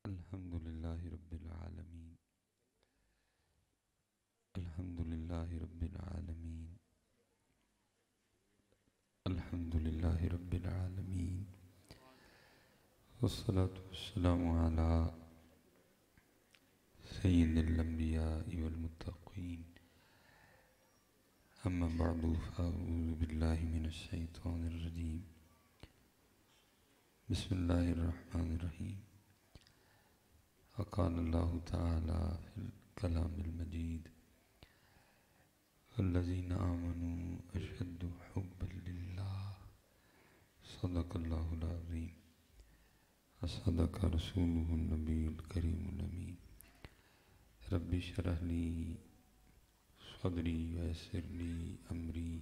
الحمد للہ رب العالمین الحمد للہ رب العالمین الحمد للہ رب العالمین والصلاة والسلام علی سید الانبیاء والمتقین اما بعد فاعوذ باللہ من الشیطان الرجیم بسم اللہ الرحمن الرحیم وقال اللہ تعالی فی الکلام المجید الذین آمنوا اشد حبا للہ صدق اللہ العظیم وصدق رسولہ النبی الکریم الامین رب اشرح لی صدری ویسر لی امری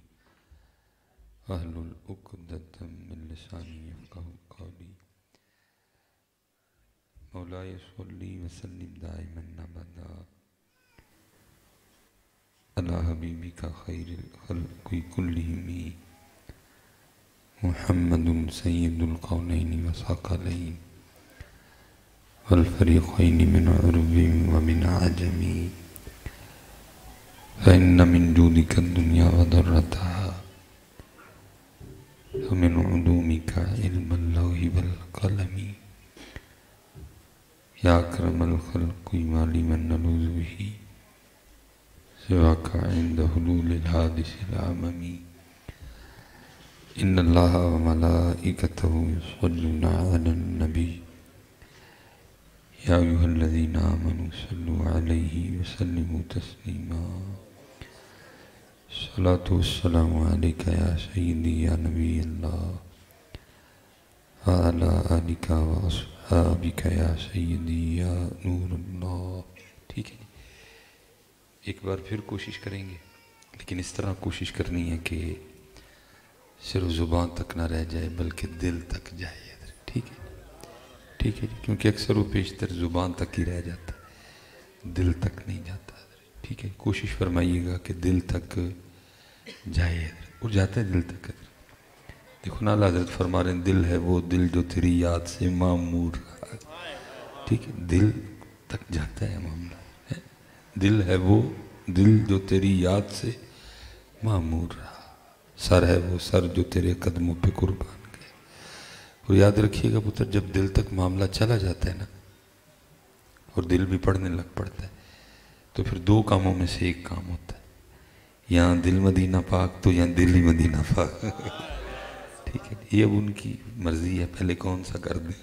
واحلل عقدۃ من لسانی یفقہوا قولی مولاي صلی وسلم دائما ابدا على حبیبک خیر الخلق کلہم محمد سید القولین والثقلین والفریقین من عرب ومن عجم فإن من جودك الدنيا وضرتها ومن علومك علم اللوح والقلم یا اکرم الخلق ما لمن نلوذ به سواك عند حلول الحادث العمم ان اللہ وملائکته یصلون علی النبی یا ایھا الذین آمنوا صلوا علیہ وسلموا تسلیما الصلاۃ والسلام علیک یا سیدی یا نبی اللہ وعلی آلک وأصحابک یا سیدی یا نور اللہ. ٹھیک ہے، ایک بار پھر کوشش کریں گے، لیکن اس طرح کوشش کرنی ہے کہ صرف زبان تک نہ رہ جائے بلکہ دل تک جائے. ٹھیک ہے ٹھیک ہے جی، کیونکہ اکثر و بیشتر زبان تک ہی رہ جاتا ہے، دل تک نہیں جاتا. ٹھیک ہے، کوشش فرمائیے گا کہ دل تک جائے، اور جاتا ہے دل تک. دیکھو نا، اللہ حضرت فرما رہے ہیں دل ہے وہ دل جو تیری یاد سے معمور رہا. ٹھیک ہے، دل تک جاتا ہے معاملہ. دل ہے وہ دل جو تیری یاد سے معمور رہا، سر ہے وہ سر جو تیرے قدموں پہ قربان گئے. اور یاد رکھیے گا پتر، جب دل تک معاملہ چلا جاتا ہے نا، اور دل بھی پڑھنے لگ پڑتا ہے، تو پھر دو کاموں میں سے ایک کام ہوتا ہے، یہاں دل مدینہ پاک تو یہاں دل ہی مدینہ پاک. ٹھیک ہے، یہ اب ان کی مرضی ہے، پہلے کون سا کر دیں،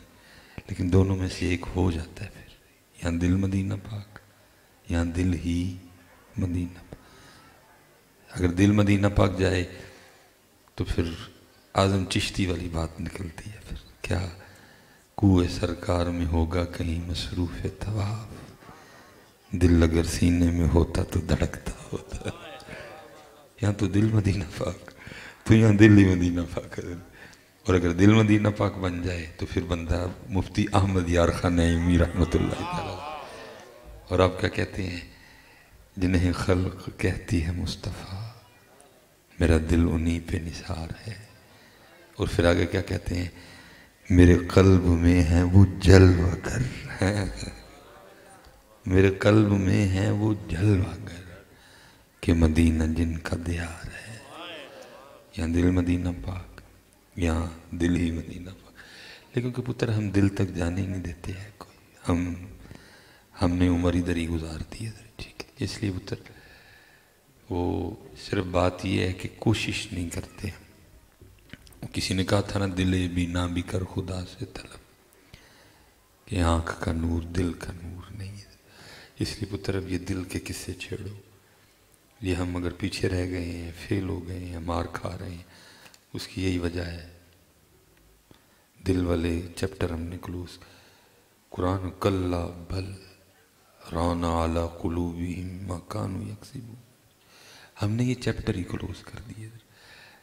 لیکن دونوں میں سے ایک ہو جاتا ہے. پھر یہاں دل مدینہ پاک، یہاں دل ہی مدینہ پاک. اگر دل مدینہ پاک جائے تو پھر اعظم چشتی والی بات نکلتی ہے. پھر کیا کوہ سرکار میں ہوگا کہیں مصروف طواف، دل اگر سینے میں ہوتا تو دھڑکتا ہوتا. یہاں تو دل مدینہ پاک تو یہاں دل ہی مدینہ پاک ہے. اور اگر دل مدینہ پاک بن جائے تو پھر بندہ مفتی احمد یار خان نعیمی رحمۃ اللہ تعالی. اور آپ کیا کہتے ہیں، جنہیں خلق کہتی ہے مصطفیٰ، میرا دل انہی پہ نثار ہے. اور پھر آگے کیا کہتے ہیں، میرے قلب میں ہے وہ جلوہ گر، میرے قلب میں ہے وہ جلوہ گر کہ مدینہ جن کا دیار ہے. یہاں دل مدینہ پاک، یہاں دل ہی مدینہ پاک. لیکن کہ پتر ہم دل تک جانے نہیں دیتے ہیں کوئی، ہم نے عمر ادھر ہی گزار دی ہے. ٹھیک ہے، اس لیے پتر وہ صرف بات یہ ہے کہ کوشش نہیں کرتے. کسی نے کہا تھا نا، دل بینا بھی کر خدا سے طلب، کہ آنکھ کا نور دل کا نور نہیں ہے. اس لیے پتر اب یہ دل کے قصے چھیڑو. یہ ہم اگر پیچھے رہ گئے ہیں، فیل ہو گئے ہیں، مار کھا رہے ہیں، اس کی یہی وجہ ہے. دل والے چیپٹر ہم نے کلوز، قرآن کلا بل ران علی قلوبہم ما کانوا یکسبون، ہم نے یہ چیپٹر ہی کلوز کر دیے.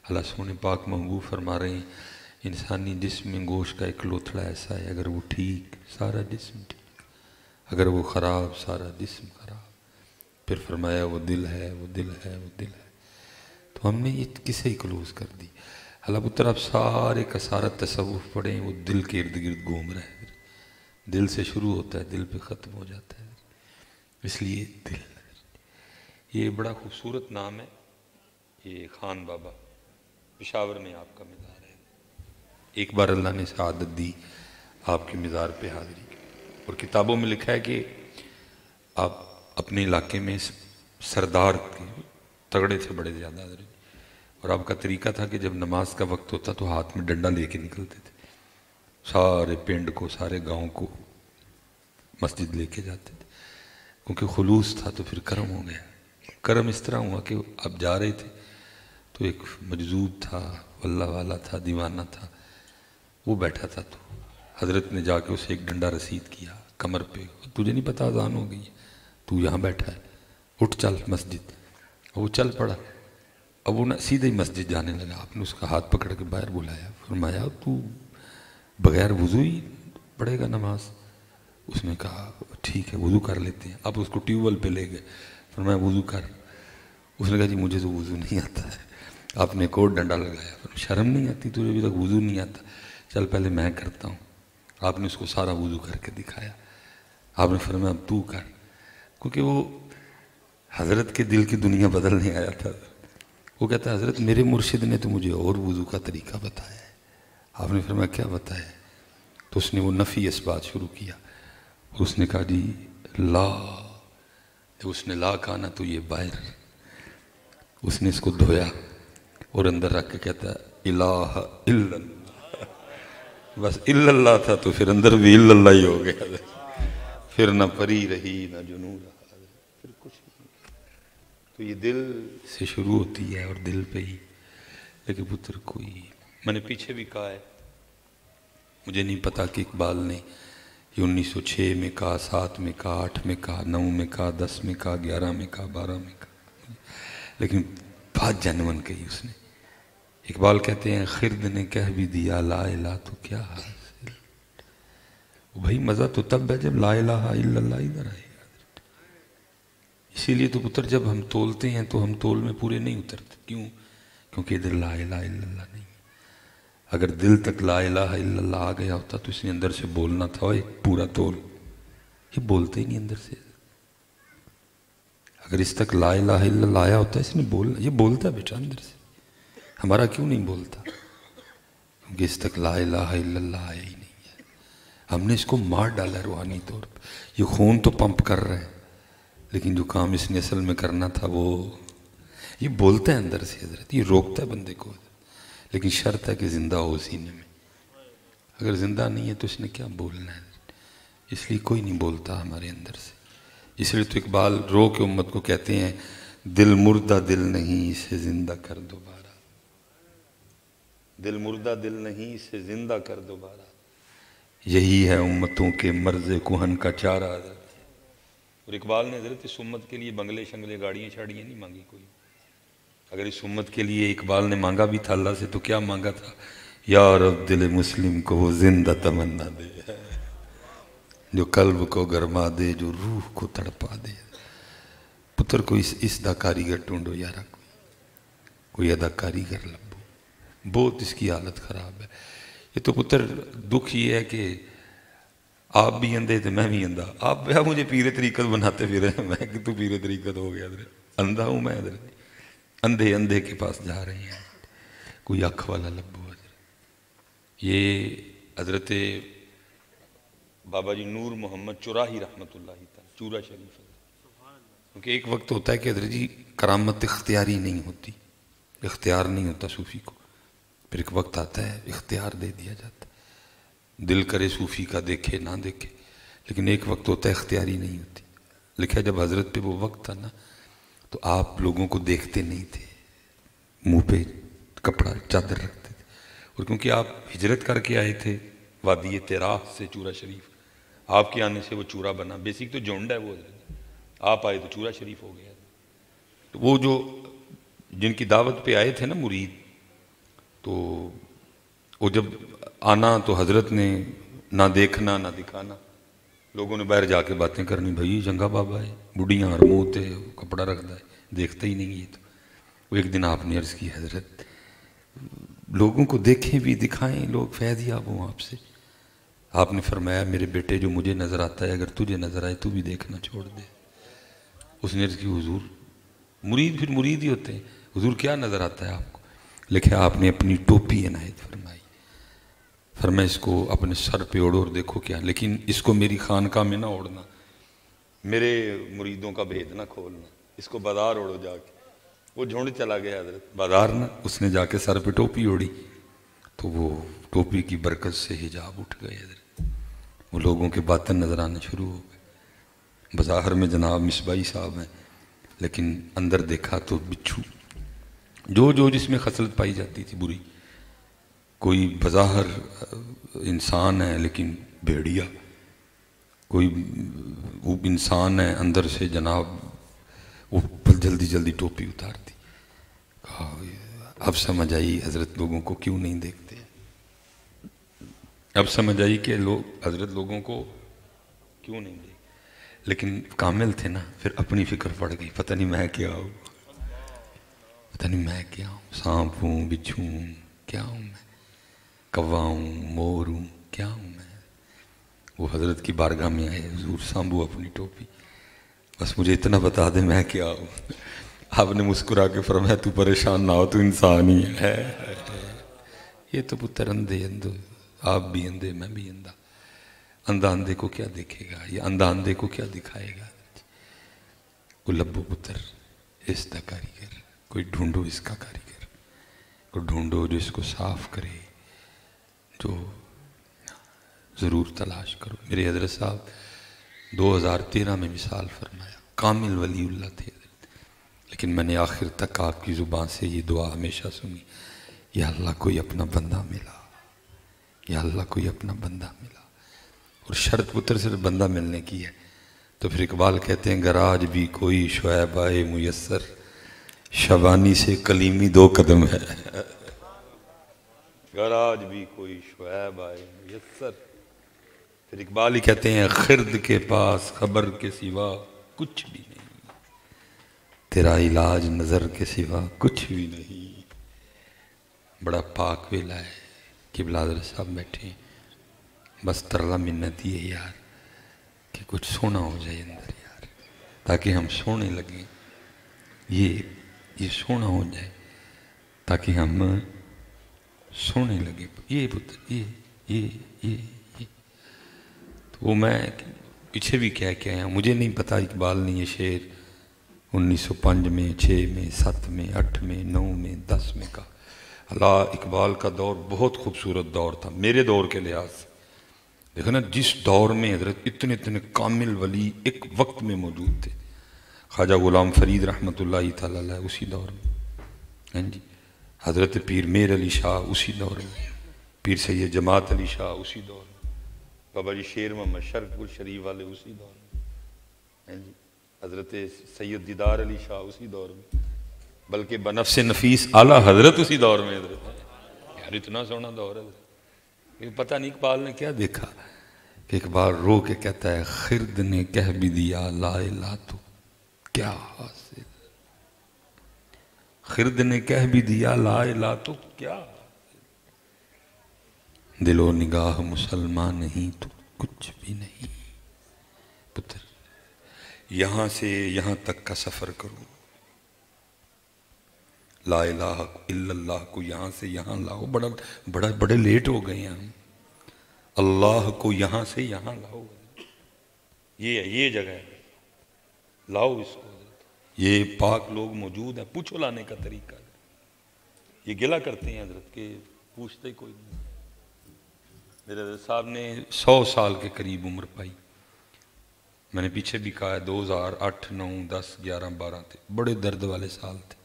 اللہ سونے پاک محبوب فرما رہے ہیں انسانی جسم میں گوشت کا ایک لوتھڑا ایسا ہے، اگر وہ ٹھیک سارا جسم ٹھیک، اگر وہ خراب سارا جسم خراب. پھر فرمایا وہ دل ہے وہ دل ہے وہ دل ہے. تو ہم نے یہ کسے ہی کلوز کر دی. اللہ پتر آپ سارے کا سارا تصوف پڑھیں، وہ دل کے ارد گرد گھوم رہا ہے. دل سے شروع ہوتا ہے، دل پہ ختم ہو جاتا ہے، اس لیے دل. یہ بڑا خوبصورت نام ہے. یہ خان بابا پشاور میں آپ کا مزار ہے. ایک بار اللہ نے سعادت دی، آپ کے مزار پہ حاضری کی، اور کتابوں میں لکھا ہے کہ آپ اپنے علاقے میں سردار تھے، تگڑے تھے بڑے زیادہ حضرت. اور آپ کا طریقہ تھا کہ جب نماز کا وقت ہوتا تو ہاتھ میں ڈنڈا لے کے نکلتے تھے، سارے پنڈ کو، سارے گاؤں کو مسجد لے کے جاتے تھے، کیونکہ خلوص تھا. تو پھر کرم ہو گیا. کرم اس طرح ہوا کہ آپ جا رہے تھے تو ایک مجذوب تھا، اللہ والا تھا، دیوانہ تھا، وہ بیٹھا تھا. تو حضرت نے جا کے اسے ایک ڈنڈا رسید کیا کمر پہ. تجھے نہیں پتا اذان ہو گئی ہے، تو یہاں بیٹھا ہے، اٹھ چل مسجد. وہ چل پڑا. اب وہ سیدھے ہی مسجد جانے لگا. آپ نے اس کا ہاتھ پکڑ کے باہر بلایا، فرمایا تو بغیر وضو ہی پڑھے گا نماز؟ اس نے کہا ٹھیک ہے وضو کر لیتے ہیں. آپ اس کو ٹیوب ویل پہ لے گئے، فرمایا وضو کر. اس نے کہا جی مجھے تو وضو نہیں آتا ہے. آپ نے ایک اور ڈنڈا لگایا، شرم نہیں آتی تجھے ابھی تک وضو نہیں آتا؟ چل پہلے میں کرتا ہوں. آپ نے اس کو سارا وضو کر کے دکھایا. آپ نے فرمایا اب تو کر. کیونکہ وہ حضرت کے دل کی دنیا بدلنے آیا تھا. وہ کہتا ہے حضرت میرے مرشد نے تو مجھے اور وضو کا طریقہ بتایا ہے. آپ نے فرمایا کیا بتایا ہے؟ تو اس نے وہ نفی اس بات شروع کیا. اس نے کہا جی لا. جب اس نے لا کہا نا تو یہ باہر، اس نے اس کو دھویا اور اندر رکھ کے کہتا ہے الہ الا اللہ. بس الا اللہ تھا تو پھر اندر بھی الا اللہ ہی ہو گیا. پھر نہ پری رہی نہ جنوں رہا، پھر کچھ نہیں. تو یہ دل سے شروع ہوتی ہے اور دل پہ ہی. لیکن پتر کوئی، میں نے پیچھے بھی کہا ہے، مجھے نہیں پتا کہ اقبال نے یہ 1906 میں کہا، 7 میں کہا، 8 میں کہا، 9 میں کہا، 10 میں کہا، 11 میں کہا، 12 میں کہا، لیکن بات جنون کہی اس نے. اقبال کہتے ہیں خرد نے کہہ بھی دیا لا الہ تو کیا حاصل. بھائی مزہ تو تب ہے جب لا الہ الا اللہ ادھر آئے. اسی لیے تو پتر جب ہم تولتے ہیں تو ہم تول میں پورے نہیں اترتے. کیوں؟ کیونکہ ادھر لا الہ الا اللہ نہیں. اگر دل تک لا الہ الا اللہ آ گیا ہوتا تو اس نے اندر سے بولنا تھا اوے پورا تول. یہ بولتے ہی نہیں اندر سے. اگر اس تک لا الہ الا اللہ آیا ہوتا اس نے بولنا. یہ بولتا بیٹا اندر سے. ہمارا کیوں نہیں بولتا؟ کیونکہ اس تک لا الہ الا اللہ آیا ہی نہیں ہے. ہم نے اس کو مار ڈالا روحانی طور پر. یہ خون تو پمپ کر رہے ہیں لیکن جو کام اس نے اصل میں کرنا تھا وہ یہ بولتا ہے اندر سے حضرت. یہ روکتا ہے بندے کو حضرت. لیکن شرط ہے کہ زندہ ہو سینے میں. اگر زندہ نہیں ہے تو اس نے کیا بولنا ہے. اس لیے کوئی نہیں بولتا ہمارے اندر سے. اس لیے تو اقبال رو کے امت کو کہتے ہیں دل مردہ دل نہیں اسے زندہ کر دوبارہ. دل مردہ دل نہیں اسے زندہ کر دوبارہ. یہی ہے امتوں کے مرض کہن کا چارہ حضرت. اور اقبال نے حضرت اس امت کے لیے بنگلے شنگلے گاڑیاں شاڑیاں نہیں مانگی کوئی. اگر اس امت کے لیے اقبال نے مانگا بھی تھا اللہ سے تو کیا مانگا تھا؟ یا رب دل مسلم کو وہ زندہ تمنا دے جو قلب کو گرما دے، جو روح کو تڑپا دے. پتر کو اس دا کاریگر ڈھونڈو یارا، کوئی ادا کاریگر لبو. بہت اس کی حالت خراب ہے. یہ تو پتر دکھ یہ ہے کہ آپ بھی اندھے تھے میں بھی اندھا. آپ مجھے پیر طریقت بناتے پھر میں کہ تو پیر طریقت ہو گیا حضرت. اندھا ہوں میں حضرت. اندھے اندھے کے پاس جا رہے ہیں. کوئی آنکھ والا لبو حضرت. یہ حضرت بابا جی نور محمد چراہی رحمۃ اللہ تعالی چورا شریف. کیونکہ ایک وقت ہوتا ہے کہ حضرت جی کرامت اختیاری نہیں ہوتی، اختیار نہیں ہوتا صوفی کو. پھر ایک وقت آتا ہے اختیار دے دیا جاتا ہے. دل کرے صوفی کا دیکھے نہ دیکھے، لیکن ایک وقت ہوتا ہے اختیاری نہیں ہوتی. لکھا جب حضرت پہ وہ وقت تھا نا تو آپ لوگوں کو دیکھتے نہیں تھے، منہ پہ کپڑا چادر رکھتے تھے. اور کیونکہ آپ ہجرت کر کے آئے تھے وادی تیراہ سے چورا شریف، آپ کے آنے سے وہ چورا بنا. بیسک تو جونڈ ہے وہ حضرت. آپ آئے تو چورا شریف ہو گیا. تو وہ جو جن کی دعوت پہ آئے تھے نا مرید، تو وہ جب آنا تو حضرت نے نہ دیکھنا نہ دکھانا. لوگوں نے باہر جا کے باتیں کرنی، بھائی جنگا بابا ہے، بڑھیاں ہرموت ہے، کپڑا رکھتا ہے، دیکھتا ہی نہیں. یہ تو وہ ایک دن آپ نے عرض کی حضرت لوگوں کو دیکھیں بھی دکھائیں، لوگ فیض یاب ہوں آپ سے. آپ نے فرمایا میرے بیٹے جو مجھے نظر آتا ہے اگر تجھے نظر آئے تو بھی دیکھنا چھوڑ دے۔ اس نے عرض کی حضور مرید پھر مرید ہی ہوتے ہیں، حضور کیا نظر آتا ہے آپ کو؟ لکھے آپ نے اپنی ٹوپی عنایت فرمائی، فرمایا اس کو اپنے سر پہ اوڑو اور دیکھو کیا، لیکن اس کو میری خانقاہ میں نہ اوڑنا، میرے مریدوں کا بھید نہ کھولنا، اس کو بازار اوڑو جا کے۔ وہ جھنڈ چلا گیا حضرت بازار نہ، اس نے جا کے سر پہ ٹوپی اوڑی تو وہ ٹوپی کی برکت سے حجاب اٹھ گئے حضرت، وہ لوگوں کے باطن نظر آنے شروع ہو گئے۔ بظاہر میں جناب مصباحی صاحب ہیں لیکن اندر دیکھا تو بچھو، جو جس میں خصلت پائی جاتی تھی بری، کوئی بظاہر انسان ہے لیکن بھیڑیا، کوئی وہ انسان ہے اندر سے جناب وہ جلدی جلدی ٹوپی اتارتی۔ اب سمجھ آئی حضرت لوگوں کو کیوں نہیں دیکھتے، اب سمجھ آئی کہ لوگ حضرت لوگوں کو کیوں نہیں دیکھتے، لیکن کامل تھے نا، پھر اپنی فکر پڑ گئی، پتہ نہیں میں کیا ہوں، پتہ نہیں میں کیا ہوں، سانپ ہوں، بچھو ہوں، کیا ہوں میں، کوا ہوں، مور ہوں، کیا ہوں میں۔ وہ حضرت کی بارگاہ میں آئے، حضور سانبو اپنی ٹوپی، بس مجھے اتنا بتا دے میں کیا ہوں۔ آپ نے مسکرا کے فرمایا تو پریشان نہ ہو، تو انسان ہی ہے۔ یہ تو پتر اندھے اندھے، آپ بھی اندھے میں بھی اندھا، اندھا اندھے کو کیا دیکھے گا، یہ اندھا اندھے کو کیا دکھائے گا۔ وہ لبو پتر اس دا کاریگر، کوئی ڈھونڈو اس کا کاریگر، کوئی ڈھونڈو جو اس کو صاف کرے، جو ضرور تلاش کرو۔ میرے حضرت صاحب 2013 میں مثال فرمایا، کامل ولی اللہ تھے حضرت، لیکن میں نے آخر تک آپ کی زبان سے یہ دعا ہمیشہ سنی، یا اللہ کوئی اپنا بندہ ملا، یا اللہ کوئی اپنا بندہ ملا۔ اور شرط پتر صرف بندہ ملنے کی ہے، تو پھر اقبال کہتے ہیں گراج بھی کوئی شعیب آئے میسر، شبانی سے کلیمی 2 قدم ہے۔ گراج بھی کوئی شعیب آئے میسر، پھر اقبال ہی کہتے ہیں خرد کے پاس خبر کے سوا کچھ بھی نہیں، تیرا علاج نظر کے سوا کچھ بھی نہیں۔ بڑا پاک ویلا ہے، قبلہ حضرت صاحب بیٹھے ہیں، بس ترلا منت یہ یار کہ کچھ سونا ہو جائے اندر یار، تاکہ ہم سونے لگیں، یہ سونا ہو جائے تاکہ ہم سونے لگیں۔ یہ پتر یہ تو وہ میں پیچھے بھی کہہ کے آیا، مجھے نہیں پتا اقبال نے یہ شعر 1905 میں، 6 میں، 7 میں، 8 میں، 9 میں، 10 میں کہا۔ اللہ اقبال کا دور بہت خوبصورت دور تھا میرے دور کے لحاظ سے، دیکھو نا جس دور میں حضرت اتنے کامل ولی ایک وقت میں موجود تھے، خواجہ غلام فرید رحمۃ اللہ تعالیٰ علیہ اسی دور میں، ہاں جی، حضرت پیر میر علی شاہ اسی دور میں، پیر سید جماعت علی شاہ اسی دور میں، بابا جی شیر محمد شرف پور شریف والے اسی دور میں، ہاں جی، حضرت سید دیدار علی شاہ اسی دور میں، بلکہ بنفس نفیس اعلیٰ حضرت اسی دور میں حضرت، یار اتنا سونا دور ہے۔ لیکن پتہ نہیں اقبال نے کیا دیکھا کہ اقبال رو کے کہتا ہے خرد نے کہہ بھی دیا لا الہ تو کیا حاصل، خرد نے کہہ بھی دیا لا الہ تو کیا حاصل، دل و نگاہ مسلمان نہیں تو کچھ بھی نہیں۔ پتر یہاں سے یہاں تک کا سفر کرو، لا الہ الا اللہ کو یہاں سے یہاں لاؤ، بڑے لیٹ ہو گئے ہیں ہم، اللہ کو یہاں سے یہاں لاؤ، یہ جگہ ہے، لاؤ اس کو، یہ پاک لوگ موجود ہیں، پوچھو لانے کا طریقہ، یہ گلہ کرتے ہیں حضرت کہ پوچھتے کوئی نہیں۔ میرے حضرت صاحب نے 100 سال کے قریب عمر پائی، میں نے پیچھے بھی کہا ہے 2008 9 10 11 12 تھے، بڑے درد والے سال تھے،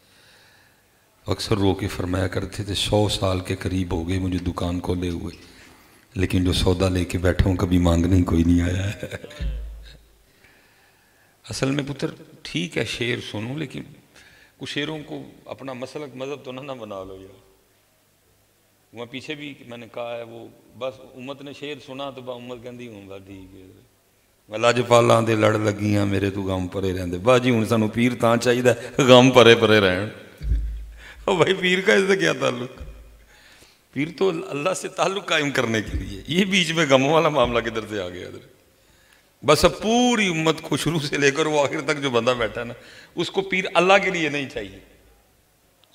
اکثر رو کے فرمایا کرتے تھے 100 سال کے قریب ہو گئے مجھے دکان کو لے ہوئے، لیکن جو سودا لے کے بیٹھا ہوں کبھی مانگنے کوئی نہیں آیا ہے۔ اصل میں پتر ٹھیک ہے شعر سنوں، لیکن کچھ شعروں کو اپنا مسلک مذہب تو نہ بنا لو یار۔ میں پیچھے بھی میں نے کہا ہے وہ بس امت نے شعر سنا تو امت کہندی ہوں گا ٹھیک ہے، میں لجپالاں دے لڑ لگیاں میرے تو غم پرے رہندے، باجی ہن سانوں پیر تاں چاہیے غم پرے رہن۔ او بھائی پیر کا اس سے کیا تعلق، پیر تو اللہ سے تعلق قائم کرنے کے لیے. یہ بیچ میں غموں والا معاملہ کدھر سے آ گیا حضرت؟ بس اب پوری امت کو شروع سے لے کر وہ آخر تک جو بندہ بیٹھا ہے نا، اس کو پیر اللہ کے لیے نہیں چاہیے،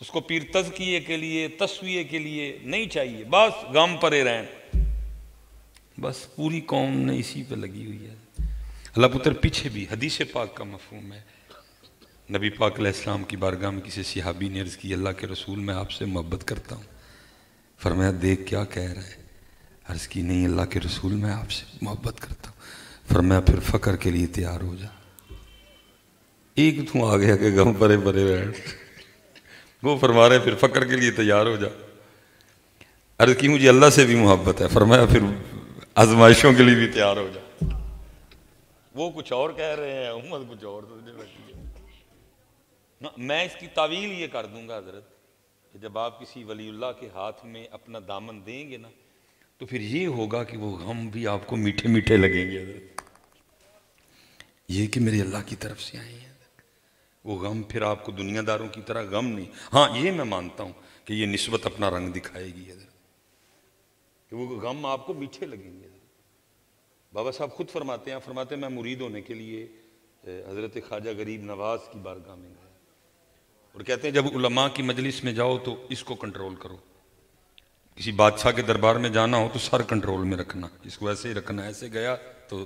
اس کو پیر تزکیے کے لیے تسویے کے لیے نہیں چاہیے، بس غم پرے رہیں. بس پوری قوم نے اسی پہ لگی ہوئی ہے. اللہ پتر پیچھے بھی حدیث پاک کا مفہوم ہے. نبی پاک علیہ السلام کی بارگاہ میں کسی صحابی نے عرض کی اللہ کے رسول میں آپ سے محبت کرتا ہوں. فرمایا دیکھ کیا کہہ رہا ہے. عرض کی نہیں اللہ کے رسول میں آپ سے محبت کرتا ہوں. فرمایا پھر فقر کے لیے تیار ہو جا. ایک تو آ گیا کہ غم پرے پرے بیٹھ، وہ فرما رہے پھر فقر کے لیے تیار ہو جا. عرض کی مجھے اللہ سے بھی محبت ہے. فرمایا پھر آزمائشوں کے لیے بھی تیار ہو جا. وہ کچھ اور کہہ رہے ہیں، امت کچھ اور سمجھنے لگی ہے. میں اس کی تعویل یہ کر دوں گا حضرت کہ جب آپ کسی ولی اللہ کے ہاتھ میں اپنا دامن دیں گے نا تو پھر یہ ہوگا کہ وہ غم بھی آپ کو میٹھے میٹھے لگیں گے حضرت. یہ کہ میرے اللہ کی طرف سے آئے ہیں. وہ غم پھر آپ کو دنیا داروں کی طرح غم نہیں. ہاں یہ میں مانتا ہوں کہ یہ نسبت اپنا رنگ دکھائے گی حضرت، کہ وہ غم آپ کو میٹھے لگیں گے. بابا صاحب خود فرماتے ہیں، فرماتے ہیں میں مرید ہونے کے لیے حضرت خواجہ غریب نواز کی بارگاہ میں گیا اور کہتے ہیں جب علماء کی مجلس میں جاؤ تو اس کو کنٹرول کرو. کسی بادشاہ کے دربار میں جانا ہو تو سر کنٹرول میں رکھنا، اس کو ایسے ہی رکھنا. ایسے گیا تو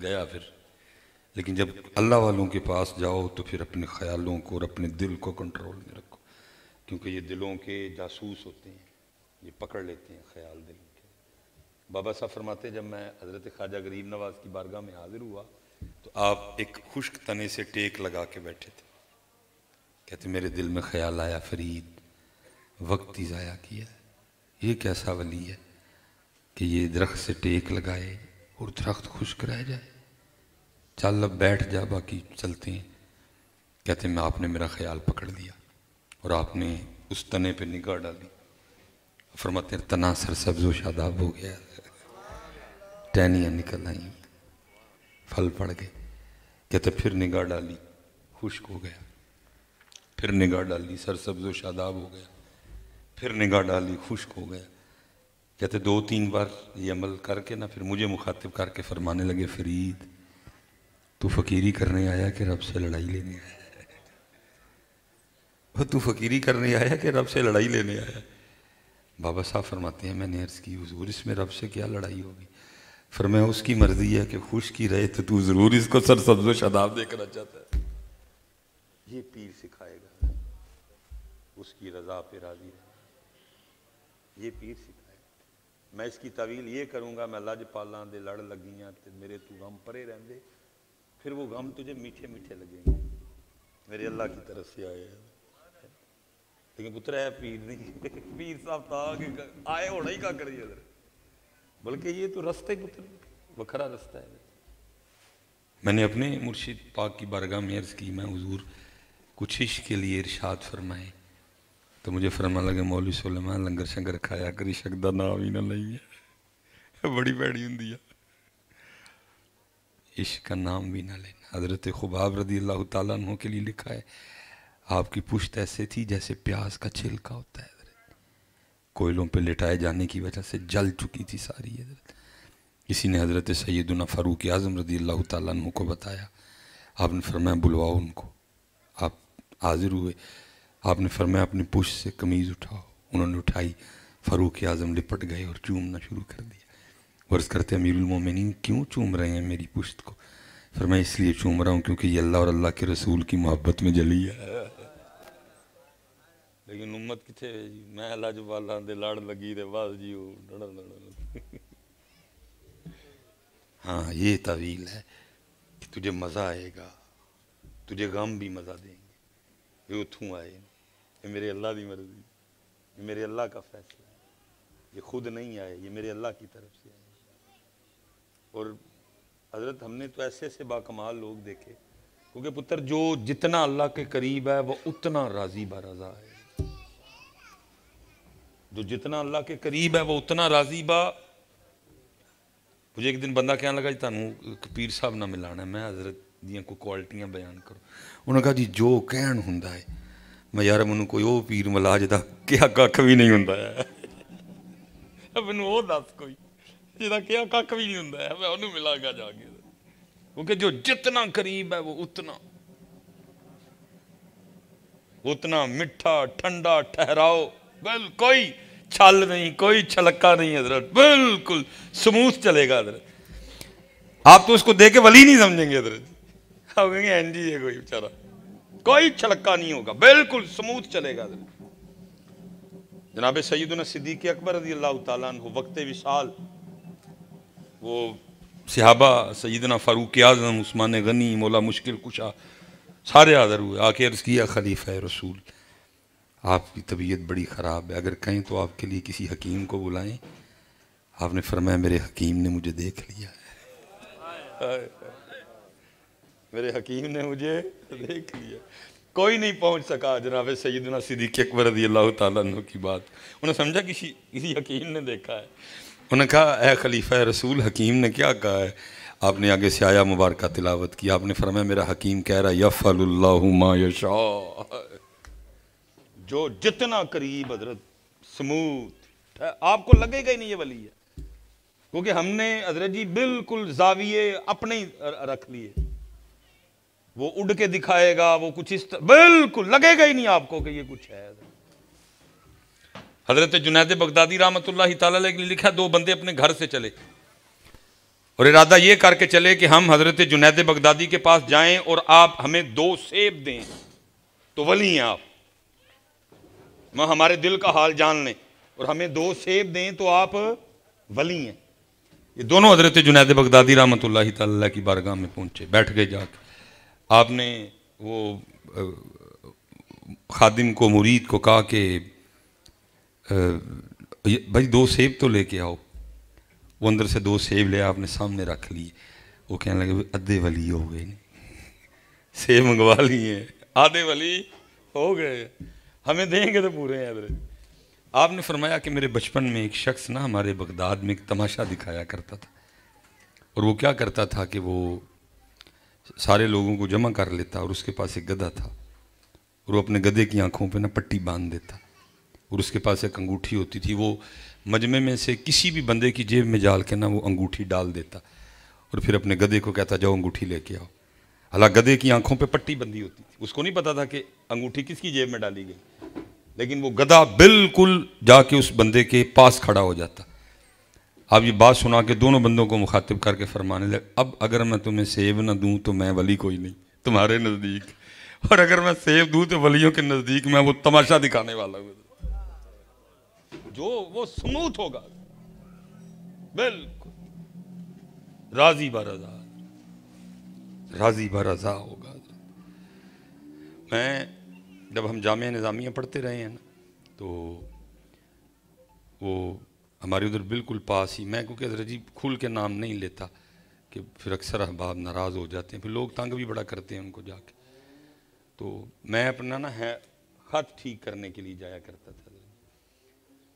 گیا پھر. لیکن جب اللہ والوں کے پاس جاؤ تو پھر اپنے خیالوں کو اور اپنے دل کو کنٹرول میں رکھو، کیونکہ یہ دلوں کے جاسوس ہوتے ہیں، یہ پکڑ لیتے ہیں خیال دلوں کے. بابا صاحب فرماتے ہیں جب میں حضرت خواجہ غریب نواز کی بارگاہ میں حاضر ہوا تو آپ ایک خشک تنے سے ٹیک لگا کے بیٹھے تھے. کہتے میرے دل میں خیال آیا فرید وقت ہی ضائع کیا ہے. یہ کیسا ولی ہے کہ یہ درخت سے ٹیک لگائے اور درخت خشک رہ جائے. چل اب بیٹھ جا باقی چلتے ہیں. کہتے میں آپ نے میرا خیال پکڑ لیا اور آپ نے اس تنے پہ نگاہ ڈالی. فرماتے ہیں تنا سرسبز و شاداب ہو گیا، ٹہنیاں نکل آئیں، پھل پڑ گئے. کہتے پھر نگاہ ڈالی خشک ہو گیا، پھر نگاہ ڈالی سرسبز و شاداب ہو گیا، پھر نگاہ ڈالی خشک ہو گیا. کہتے 2-3 بار یہ عمل کر کے نا پھر مجھے مخاطب کر کے فرمانے لگے فرید تو فقیری کرنے آیا کہ رب سے لڑائی لینے آیا؟ وہ تو فقیری کرنے آیا کہ رب سے لڑائی لینے آیا؟ بابا صاحب فرماتے ہیں میں نے عرض کی حضور اس میں رب سے کیا لڑائی ہوگی؟ فرمایا اس کی مرضی ہے کہ خشکی رہے تو ضرور اس کو سرسبز و شاداب دیکھنا چاہتا ہے. یہ پیر سکھائے گا اس کی رضا پہ راضی رہے، یہ پیر سکھائے گا. میں اس کی تعویل یہ کروں گا میں لج پالاں دے لڑ لگیاں تے میرے تو غم پرے رہندے، پھر وہ غم تجھے میٹھے میٹھے لگیں گے، میرے اللہ کی طرف سے آئے ہیں. لیکن پتر ہے پیر نہیں، پیر صاحب تھا کہ آئے ہونا ہی کا کریے ادھر، بلکہ یہ تو رستہ ہی پتر بکھرا رستہ ہے. میں نے اپنے مرشد پاک کی بارگاہ میں عرض کی میں حضور کچھ عشق کے لیے ارشاد فرمائے تو مجھے فرما لگے مولوی سلیمان لنگر شنگر کھایا کری شکدہ نام ہی نہ لئیے، بڑی بیڑی ہندی ہے عشق کا نام بھی نہ لینا. حضرت خباب رضی اللہ تعالیٰ عنہ کے لیے لکھا ہے آپ کی پشت ایسے تھی جیسے پیاز کا چھلکا ہوتا ہے حضرت، کوئلوں پہ لٹائے جانے کی وجہ سے جل چکی تھی ساری حضرت. کسی نے حضرت سیدنا فاروق اعظم رضی اللہ تعالیٰ عنہ کو بتایا، آپ نے فرمایا بلواؤ ان کو. آپ حاضر ہوئے، آپ نے فرمایا اپنی پشت سے قمیض اٹھاؤ. انہوں نے اٹھائی، فاروق اعظم لپٹ گئے اور چومنا شروع کر دیا. ورز کرتے امیر المومنین کیوں چوم رہے ہیں میری پشت کو؟ فرمایا اس لیے چوم رہا ہوں کیونکہ یہ اللہ اور اللہ کے رسول کی محبت میں جلی ہے. لیکن امت کتھے جی میں لج والا دے لڑ لگی دے بس جی ہاں یہ تعویل ہے کہ تجھے مزہ آئے گا، تجھے غم بھی مزہ دیں گے. یہ اتھوں آئے، یہ میرے اللہ دی مرضی، یہ میرے اللہ کا فیصلہ ہے، یہ خود نہیں آئے، یہ میرے اللہ کی طرف سے آئے. اور حضرت ہم نے تو ایسے ایسے باکمال لوگ دیکھے، کیونکہ پتر جو جتنا اللہ کے قریب ہے وہ اتنا راضی برضا ہے. جو جتنا اللہ کے قریب ہے وہ اتنا راضی با. مجھے ایک دن بندہ کہنے لگا جی تانوں پیر صاحب نہ ملانا ہے. میں حضرت دیاں کوئی کوالٹیاں بیان کروں. انہوں نے کہا جی جو کہن ہوندا ہے. میں یار منوں کوئی او پیر ملا جدا کیا ککھ بھی نہیں ہوندا ہے. ਮੈਨੂੰ ਉਹ ਦੱਸ ਕੋਈ ਜਿਹਦਾ ਕਿਹਾ ਕੱਖ ਵੀ ਨਹੀਂ ਹੁੰਦਾ ਹੈ, ਮੈਂ ਉਹਨੂੰ ਮਿਲਾਂਗਾ ਜਾ ਕੇ, کیونکہ جو جتنا قریب ہے وہ اتنا میٹھا ٹھنڈا ٹھہراؤ، کوئی چھل نہیں، کوئی چھلکا نہیں حضرت، بالکل سموتھ چلے گا حضرت. آپ تو اس کو دیکھ کے ولی نہیں سمجھیں گے حضرت، آپ کہیں گے این جی ہے کوئی بیچارہ، کوئی چھلکا نہیں ہوگا، بالکل سموتھ چلے گا حضرت. جناب سیدنا صدیق اکبر رضی اللہ تعالیٰ عنہ وقت وصال، وہ صحابہ سیدنا فاروق اعظم، عثمان غنی، مولا مشکل کشا سارے حاضر ہوئے. آ کے عرض کیا خلیفہ رسول آپ کی طبیعت بڑی خراب ہے، اگر کہیں تو آپ کے لیے کسی حکیم کو بلائیں. آپ نے فرمایا میرے حکیم نے مجھے دیکھ لیا ہے، میرے حکیم نے مجھے دیکھ لیا. کوئی نہیں پہنچ سکا جناب سیدنا صدیق اکبر رضی اللہ تعالیٰ عنہ کی بات. انہوں نے سمجھا کسی حکیم نے دیکھا ہے. انہوں نے کہا اے خلیفہ رسول حکیم نے کیا کہا ہے؟ آپ نے آگے سے آیا مبارکہ تلاوت کی. آپ نے فرمایا میرا حکیم کہہ رہا یفعل اللہ ما یشاء، جو جتنا قریب حضرت سموتھ، آپ کو لگے گا ہی نہیں یہ ولی ہے، کیونکہ ہم نے حضرت جی بالکل زاویے اپنے ہی رکھ لیے. وہ اڑ کے دکھائے گا، وہ کچھ اس طرح، بالکل لگے گا ہی نہیں آپ کو کہ یہ کچھ ہے. حضرت جنید بغدادی رحمۃ اللہ تعالیٰ علیہ نے لکھا دو بندے اپنے گھر سے چلے اور ارادہ یہ کر کے چلے کہ ہم حضرت جنید بغدادی کے پاس جائیں اور آپ ہمیں 2 سیب دیں تو ولی ہیں آپ، وہ ہمارے دل کا حال جان لیں، اور ہمیں 2 سیب دیں تو آپ ولی ہیں. یہ دونوں حضرت جنید بغدادی رحمۃ اللہ تعالیٰ کی بارگاہ میں پہنچے، بیٹھ گئے جا کے. آپ نے وہ خادم کو، مرید کو کہا کہ بھائی 2 سیب تو لے کے آؤ. وہ اندر سے 2 سیب لے آپ نے سامنے رکھ لیے. وہ کہنے لگے ادھے ولی ہو گئے، سیب منگوا لیے، آدھے ولی ہو گئے، ہمیں دیں گے تو پورے ہیں حضرت. آپ نے فرمایا کہ میرے بچپن میں ایک شخص نا ہمارے بغداد میں ایک تماشا دکھایا کرتا تھا، اور وہ کیا کرتا تھا کہ وہ سارے لوگوں کو جمع کر لیتا اور اس کے پاس ایک گدھا تھا، اور وہ اپنے گدھے کی آنکھوں پہ نا پٹی باندھ دیتا، اور اس کے پاس ایک انگوٹھی ہوتی تھی، وہ مجمع میں سے کسی بھی بندے کی جیب میں ڈال کے نا وہ انگوٹھی ڈال دیتا، اور پھر اپنے گدھے کو کہتا جاؤ انگوٹھی لے کے آؤ. حالانکہ گدھے کی آنکھوں پہ پٹی بندی ہوتی تھی، اس کو نہیں پتا تھا کہ انگوٹھی کس کی جیب میں ڈالی گئی، لیکن وہ گدھا بالکل جا کے اس بندے کے پاس کھڑا ہو جاتا. آپ یہ بات سنا کے دونوں بندوں کو مخاطب کر کے فرمانے لگے اب اگر میں تمہیں سیب نہ دوں تو میں ولی کوئی نہیں تمہارے نزدیک، اور اگر میں سیب دوں تو ولیوں کے نزدیک میں وہ تماشا دکھانے والا ہوں جو وہ سموتھ ہوگا، بالکل راضی برضا، راضی برضا ہوگا. میں جب ہم جامعہ نظامیہ پڑھتے رہے ہیں نا تو وہ ہمارے ادھر بالکل پاس ہی، میں کیونکہ حضرت جی کھل کے نام نہیں لیتا کہ پھر اکثر احباب ناراض ہو جاتے ہیں، پھر لوگ تنگ بھی بڑا کرتے ہیں ان کو جا کے، تو میں اپنا نا خط ٹھیک کرنے کے لیے جایا کرتا تھا.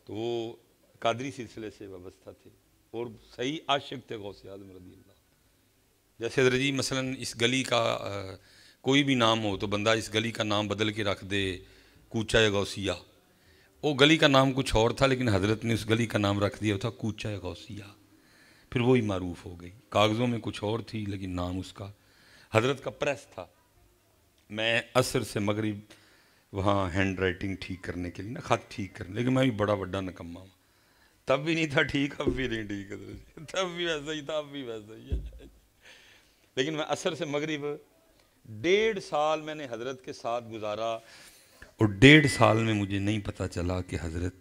تو وہ قادری سلسلے سے وابستہ تھے اور صحیح عاشق تھے غوث اعظم رضی اللہ. جیسے حضرت جی مثلا اس گلی کا کوئی بھی نام ہو تو بندہ اس گلی کا نام بدل کے رکھ دے کوچہ غوثیہ، وہ گلی کا نام کچھ اور تھا لیکن حضرت نے اس گلی کا نام رکھ دیا تھا کوچہ غوثیہ، پھر وہی معروف ہو گئی. کاغذوں میں کچھ اور تھی لیکن نام اس کا. حضرت کا پریس تھا، میں عصر سے مغرب وہاں ہینڈ رائٹنگ ٹھیک کرنے کے لیے نا خط ٹھیک کرنے، لیکن میں بھی بڑا بڑا نکما ہوں، تب بھی نہیں تھا ٹھیک، اب بھی نہیں ٹھیک، تب بھی ویسا ہی تھا، اب بھی ویسا ہی ہے. لیکن میں عصر سے مغرب 1.5 سال میں نے حضرت کے ساتھ گزارا، اور 1.5 سال میں مجھے نہیں پتا چلا کہ حضرت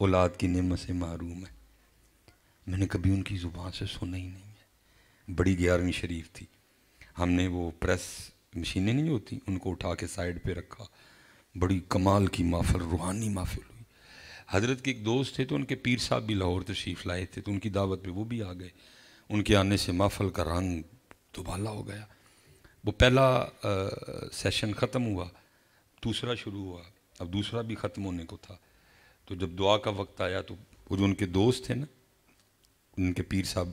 اولاد کی نعمت سے محروم ہے. میں نے کبھی ان کی زبان سے سنا ہی نہیں ہے. بڑی 11ویں شریف تھی، ہم نے وہ پریس مشینیں نہیں ہوتی ان کو اٹھا کے سائیڈ پہ رکھا، بڑی کمال کی محفل، روحانی محفل ہوئی. حضرت کے ایک دوست تھے تو ان کے پیر صاحب بھی لاہور تشریف لائے تھے، تو ان کی دعوت پہ وہ بھی آ گئے. ان کے آنے سے محفل کا رنگ دوبالا ہو گیا. وہ پہلا سیشن ختم ہوا، دوسرا شروع ہوا، اب دوسرا بھی ختم ہونے کو تھا. تو جب دعا کا وقت آیا تو وہ جو ان کے دوست تھے نا ان کے پیر صاحب،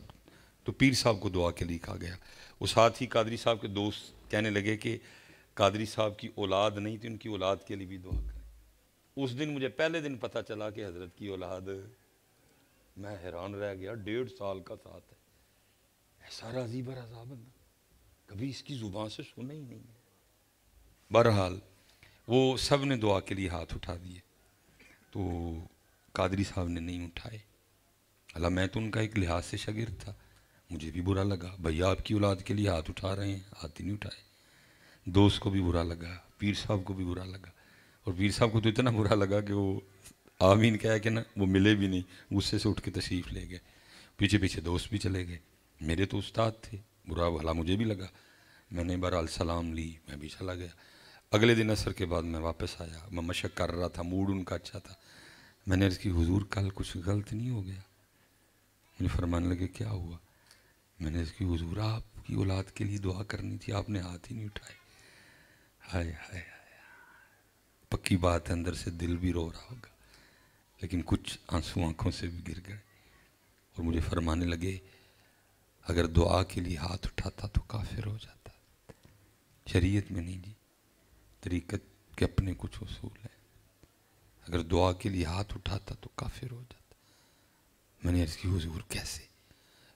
تو پیر صاحب کو دعا کے لیے کہا گیا. وہ ساتھ ہی قادری صاحب کے دوست کہنے لگے کہ قادری صاحب کی اولاد نہیں تھی، ان کی اولاد کے لیے بھی دعا کریں. اس دن مجھے پہلے دن پتہ چلا کہ حضرت کی اولاد میں حیران رہ گیا، 1.5 سال کا ساتھ ہے، ایسا راضی برضا بندہ کبھی اس کی زبان سے سنا ہی نہیں ہے۔ بہرحال وہ سب نے دعا کے لیے ہاتھ اٹھا دیے، تو قادری صاحب نے نہیں اٹھائے۔ اللہ، میں تو ان کا ایک لحاظ سے شاگرد تھا، مجھے بھی برا لگا، بھیا آپ کی اولاد کے لیے ہاتھ اٹھا رہے ہیں، ہاتھ ہی نہیں اٹھائے۔ دوست کو بھی برا لگا، پیر صاحب کو بھی برا لگا، اور پیر صاحب کو تو اتنا برا لگا کہ وہ آمین کہا کہ نا وہ ملے بھی نہیں، غصے سے اٹھ کے تشریف لے گئے۔ پیچھے پیچھے دوست بھی چلے گئے، میرے تو استاد تھے، برا بھلا مجھے بھی لگا۔ میں نے بہرحال سلام لی، میں بھی چلا گیا۔ اگلے دن عصر کے بعد میں واپس آیا، میں مشق کر رہا تھا، موڈ ان کا اچھا تھا۔ میں نے عرض کی حضور کل کچھ غلط نہیں ہو گیا؟ مجھے فرمانے لگے کیا ہوا؟ میں نے عرض کی حضور آپ کی اولاد کے لیے دعا کرنی تھی، آپ نے ہاتھ ہی نہیں اٹھائے۔ ہائے ہائے ہائے، پکی بات ہے اندر سے دل بھی رو رہا ہوگا، لیکن کچھ آنسو آنکھوں سے بھی گر گئے، اور مجھے فرمانے لگے اگر دعا کے لیے ہاتھ اٹھاتا تو کافر ہو جاتا۔ شریعت میں نہیں جی، طریقت کے اپنے کچھ اصول ہیں، اگر دعا کے لیے ہاتھ اٹھاتا تو کافر ہو جاتا۔ میں نے عرض کی حضور کیسے؟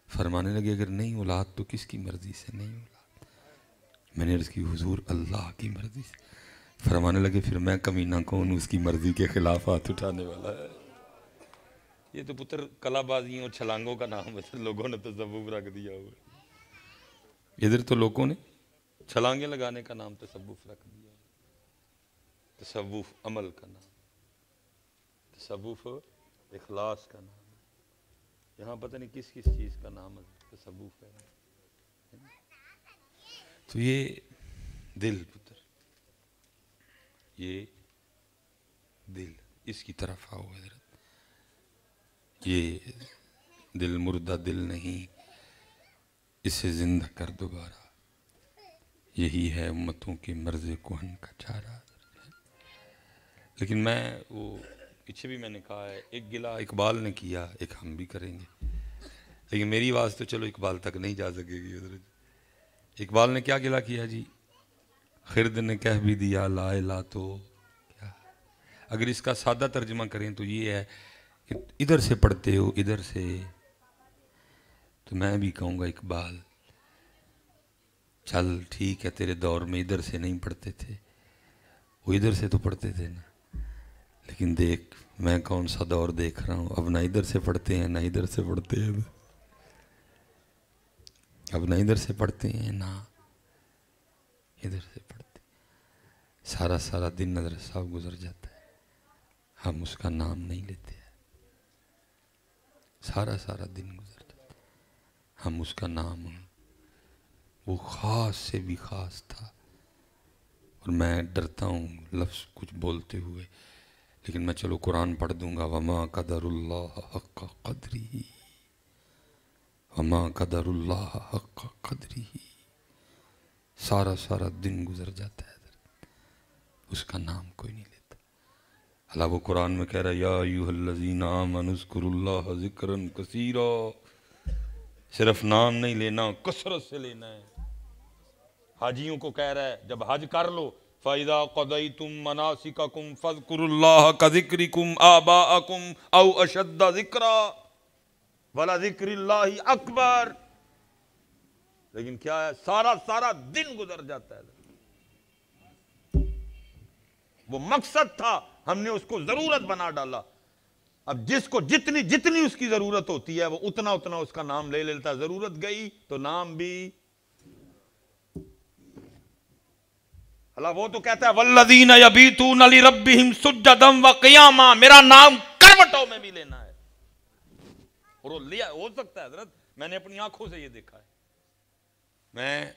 فرمانے لگے اگر نہیں اولاد تو کس کی مرضی سے نہیں اولاد؟ میں نے عرض کی حضور اللہ کی مرضی سے۔ فرمانے لگے پھر میں کمینہ کون ہوں اس کی مرضی کے خلاف ہاتھ اٹھانے والا ہے؟ یہ تو پتر کلا بازیوں اور چھلانگوں کا نام ہے، لوگوں نے تصوف رکھ دیا ہوا، ادھر تو لوگوں نے چھلانگیں لگانے کا نام تصوف رکھ دیا۔ تصوف عمل کا نام، تصوف اخلاص کا نام، یہاں پتہ نہیں کس کس چیز کا نام ہے، تصوف ہے۔ تو یہ دل پتر، یہ دل، اس کی طرف آؤ حضرت۔ یہ دل مردہ دل نہیں، اسے زندہ کر دوبارہ، یہی ہے امتوں کے مرض کہن کا چارہ۔ لیکن میں وہ پیچھے بھی میں نے کہا ہے، ایک گلہ اقبال نے کیا، ایک ہم بھی کریں گے، لیکن میری آواز تو چلو اقبال تک نہیں جا سکے گی حضرت۔ اقبال نے کیا گلہ کیا جی؟ خرد نے کہہ بھی دیا لا الہ تو کیا؟ اگر اس کا سادہ ترجمہ کریں تو یہ ہے کہ ادھر سے پڑھتے ہو ادھر سے، تو میں بھی کہوں گا اقبال چل ٹھیک ہے، تیرے دور میں ادھر سے نہیں پڑھتے تھے، وہ ادھر سے تو پڑھتے تھے نا، لیکن دیکھ میں کون سا دور دیکھ رہا ہوں، اب نہ ادھر سے پڑھتے ہیں نہ ادھر سے پڑھتے ہیں، اب نہ ادھر سے پڑھتے ہیں نہ ادھر سے پڑھتے ہیں۔ سارا سارا دن نظر صاحب گزر جاتا ہے، ہم اس کا نام نہیں لیتے ہیں، سارا سارا دن گزر جاتا ہے، ہم اس کا نام، وہ خاص سے بھی خاص تھا۔ اور میں ڈرتا ہوں لفظ کچھ بولتے ہوئے، لیکن میں چلو قرآن پڑھ دوں گا، وما قدر اللہ حق قدری، وما قدر اللہ حق قدری۔ سارا سارا دن گزر جاتا ہے، اس کا نام کوئی نہیں لیتا۔ اللہ وہ قرآن میں کہہ رہا ہے یا ایھا الذین آمنوا اذکروا اللہ ذکرا کثیرا، صرف نام نہیں لینا، کثرت سے لینا ہے۔ حاجیوں کو کہہ رہا ہے جب حج کر لو فَإِذَا قَضَيْتُم مَّنَاسِكَكُمْ فَاذْكُرُوا اللَّهَ كَذِكْرِكُمْ آبَاءَكُمْ أَوْ أَشَدَّ ذِكْرًا وَلَذِكْرُ اللَّهِ أَكْبَرُ۔ لیکن کیا ہے، سارا سارا دن گزر جاتا ہے۔ وہ مقصد تھا، ہم نے اس کو ضرورت بنا ڈالا۔ اب جس کو جتنی اس کی ضرورت ہوتی ہے وہ اتنا اس کا نام لے لیتا ہے، ضرورت گئی تو نام بھی۔ اللہ وہ تو کہتا ہے والذین یبیتون لربہم سجدا وقیاما، میرا نام کروٹوں میں بھی لینا ہے۔ اور وہ لیا ہو سکتا ہے حضرت، میں نے اپنی آنکھوں سے یہ دیکھا ہے۔ میں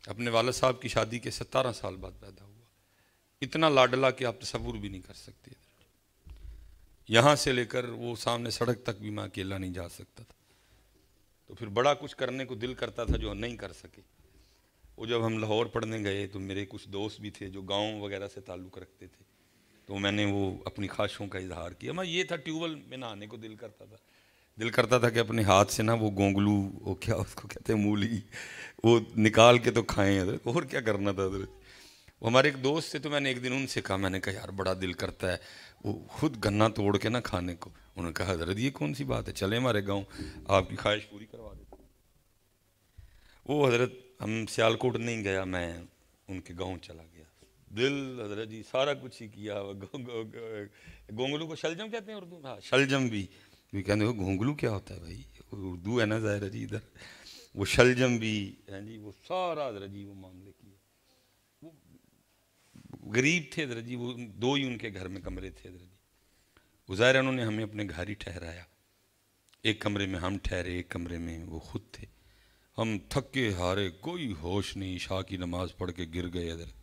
اپنے والد صاحب کی شادی کے 17 سال بعد پیدا ہوا، اتنا لاڈلا کہ آپ تصور بھی نہیں کر سکتے۔ یہاں سے لے کر وہ سامنے سڑک تک بھی میں اکیلا نہیں جا سکتا تھا، تو پھر بڑا کچھ کرنے کو دل کرتا تھا جو نہیں کر سکے۔ وہ جب ہم لاہور پڑھنے گئے تو میرے کچھ دوست بھی تھے جو گاؤں وغیرہ سے تعلق رکھتے تھے، تو میں نے وہ اپنی خواہشوں کا اظہار کیا۔ میں یہ تھا ٹیوب ویل میں نہانے کو دل کرتا تھا کہ اپنے ہاتھ سے نا وہ گونگلو، وہ کیا اس کو کہتے ہیں مولی، وہ نکال کے تو کھائیں حضرت، اور کیا کرنا تھا حضرت۔ وہ ہمارے ایک دوست تھے، تو میں نے ایک دن ان سے کہا، میں نے کہا یار بڑا دل کرتا ہے وہ خود گنا توڑ کے نہ کھانے کو. انہوں نے کہا حضرت یہ کون سی بات ہے، چلے ہمارے گاؤں آپ کی خواہش پوری کروا دیتے. وہ حضرت ہم سیالکوٹ نہیں گیا، میں ان کے گاؤں چلا گیا. دل حضرت جی سارا کچھ ہی کیا. گونگلو کو شلجم کہتے ہیں اردو میں، ہاں شلجم بھی کہتے ہیں. گھونگلو کیا ہوتا ہے بھائی، اردو ہے نا ظاہر جی ادھر. وہ شلجم بھی ہیں جی، وہ سارا حضرت جی وہ معاملے کیے. وہ غریب تھے حضرت جی، وہ دو ہی ان کے گھر میں کمرے تھے حضرت جی. وہ ظاہر انہوں نے ہمیں اپنے گھر ہی ٹھہرایا. ایک کمرے میں ہم ٹھہرے، ایک کمرے میں وہ خود تھے. ہم تھکے ہارے، کوئی ہوش نہیں، عشاء کی نماز پڑھ کے گر گئے حضرت.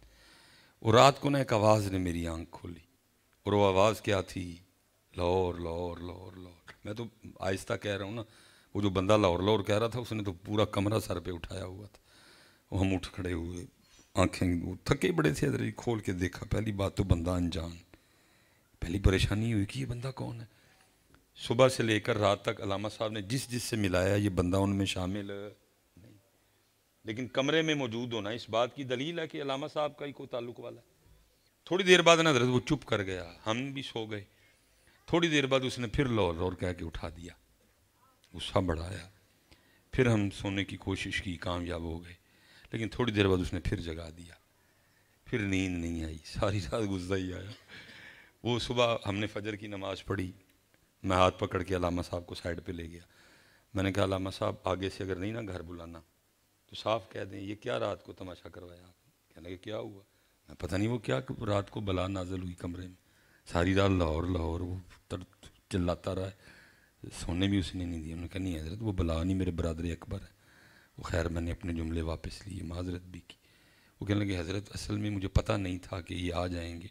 اور رات کو نا ایک آواز نے میری آنکھ کھولی، اور وہ آواز کیا تھی، لاہور لاہور لاہور لاہور. میں تو آہستہ کہہ رہا ہوں نا، وہ جو بندہ لاہور لاہور کہہ رہا تھا اس نے تو پورا کمرہ سر پہ اٹھایا ہوا تھا. وہ ہم اٹھ کھڑے ہوئے، آنکھیں وہ تھکے بڑے تھے حضرت. کھول کے دیکھا، پہلی بات تو بندہ انجان. پہلی پریشانی ہوئی کہ یہ بندہ کون ہے. صبح سے لے کر رات تک علامہ صاحب نے جس جس سے ملایا یہ بندہ ان میں شامل نہیں، لیکن کمرے میں موجود ہونا اس بات کی دلیل ہے کہ علامہ صاحب کا ہی کوئی تعلق والا ہے. تھوڑی دیر بعد نا حضرت وہ چپ کر گیا، ہم بھی سو گئے. تھوڑی دیر بعد اس نے پھر لاہور لاہور کہہ کے اٹھا دیا. غصہ بڑھایا، پھر ہم سونے کی کوشش کی، کامیاب ہو گئے. لیکن تھوڑی دیر بعد اس نے پھر جگا دیا. پھر نیند نہیں آئی، ساری رات غصہ ہی آیا. وہ صبح ہم نے فجر کی نماز پڑھی، میں ہاتھ پکڑ کے علامہ صاحب کو سائڈ پہ لے گیا. میں نے کہا علامہ صاحب آگے سے اگر نہیں نا گھر بلانا تو صاف کہہ دیں یہ کیا رات کو تماشا کروایا آپ نے. کہنے لگے کیا ہوا. میں پتہ نہیں وہ کیا رات کو بلا نازل ہوئی کمرے میں. ساری رات لاہور لاہور وہ چلاتا رہا ہے، سونے بھی اس نے نہیں دیا. انہوں نے کہا نہیں حضرت وہ بلا نہیں، میرے برادر اکبر ہے. وہ خیر میں نے اپنے جملے واپس لیے، معذرت بھی کی. وہ کہنے لگے حضرت اصل میں مجھے پتہ نہیں تھا کہ یہ آ جائیں گے،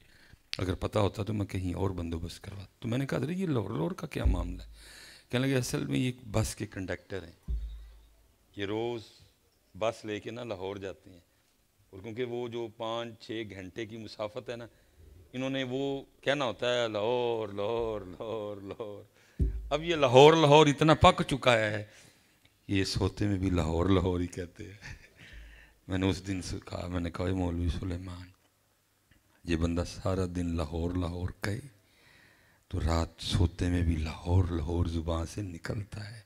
اگر پتہ ہوتا تو میں کہیں اور بندوبست کرواتا. تو میں نے کہا حضرت یہ لاہور لاہور کا کیا معاملہ ہے. کہنے لگے اصل میں یہ بس کے کنڈکٹر ہیں، یہ روز بس لے کے نا لاہور جاتے ہیں. اور کیونکہ وہ جو 5-6 گھنٹے کی مسافت ہے نا، انہوں نے وہ کہنا ہوتا ہے لاہور لاہور لاہور لاہور. اب یہ لاہور لاہور اتنا پک چکا ہے، یہ سوتے میں بھی لاہور لاہور ہی کہتے ہیں. میں نے اس دن سے کہا، میں نے کہا مولوی سلیمان یہ بندہ سارا دن لاہور لاہور کہے تو رات سوتے میں بھی لاہور لاہور زبان سے نکلتا ہے.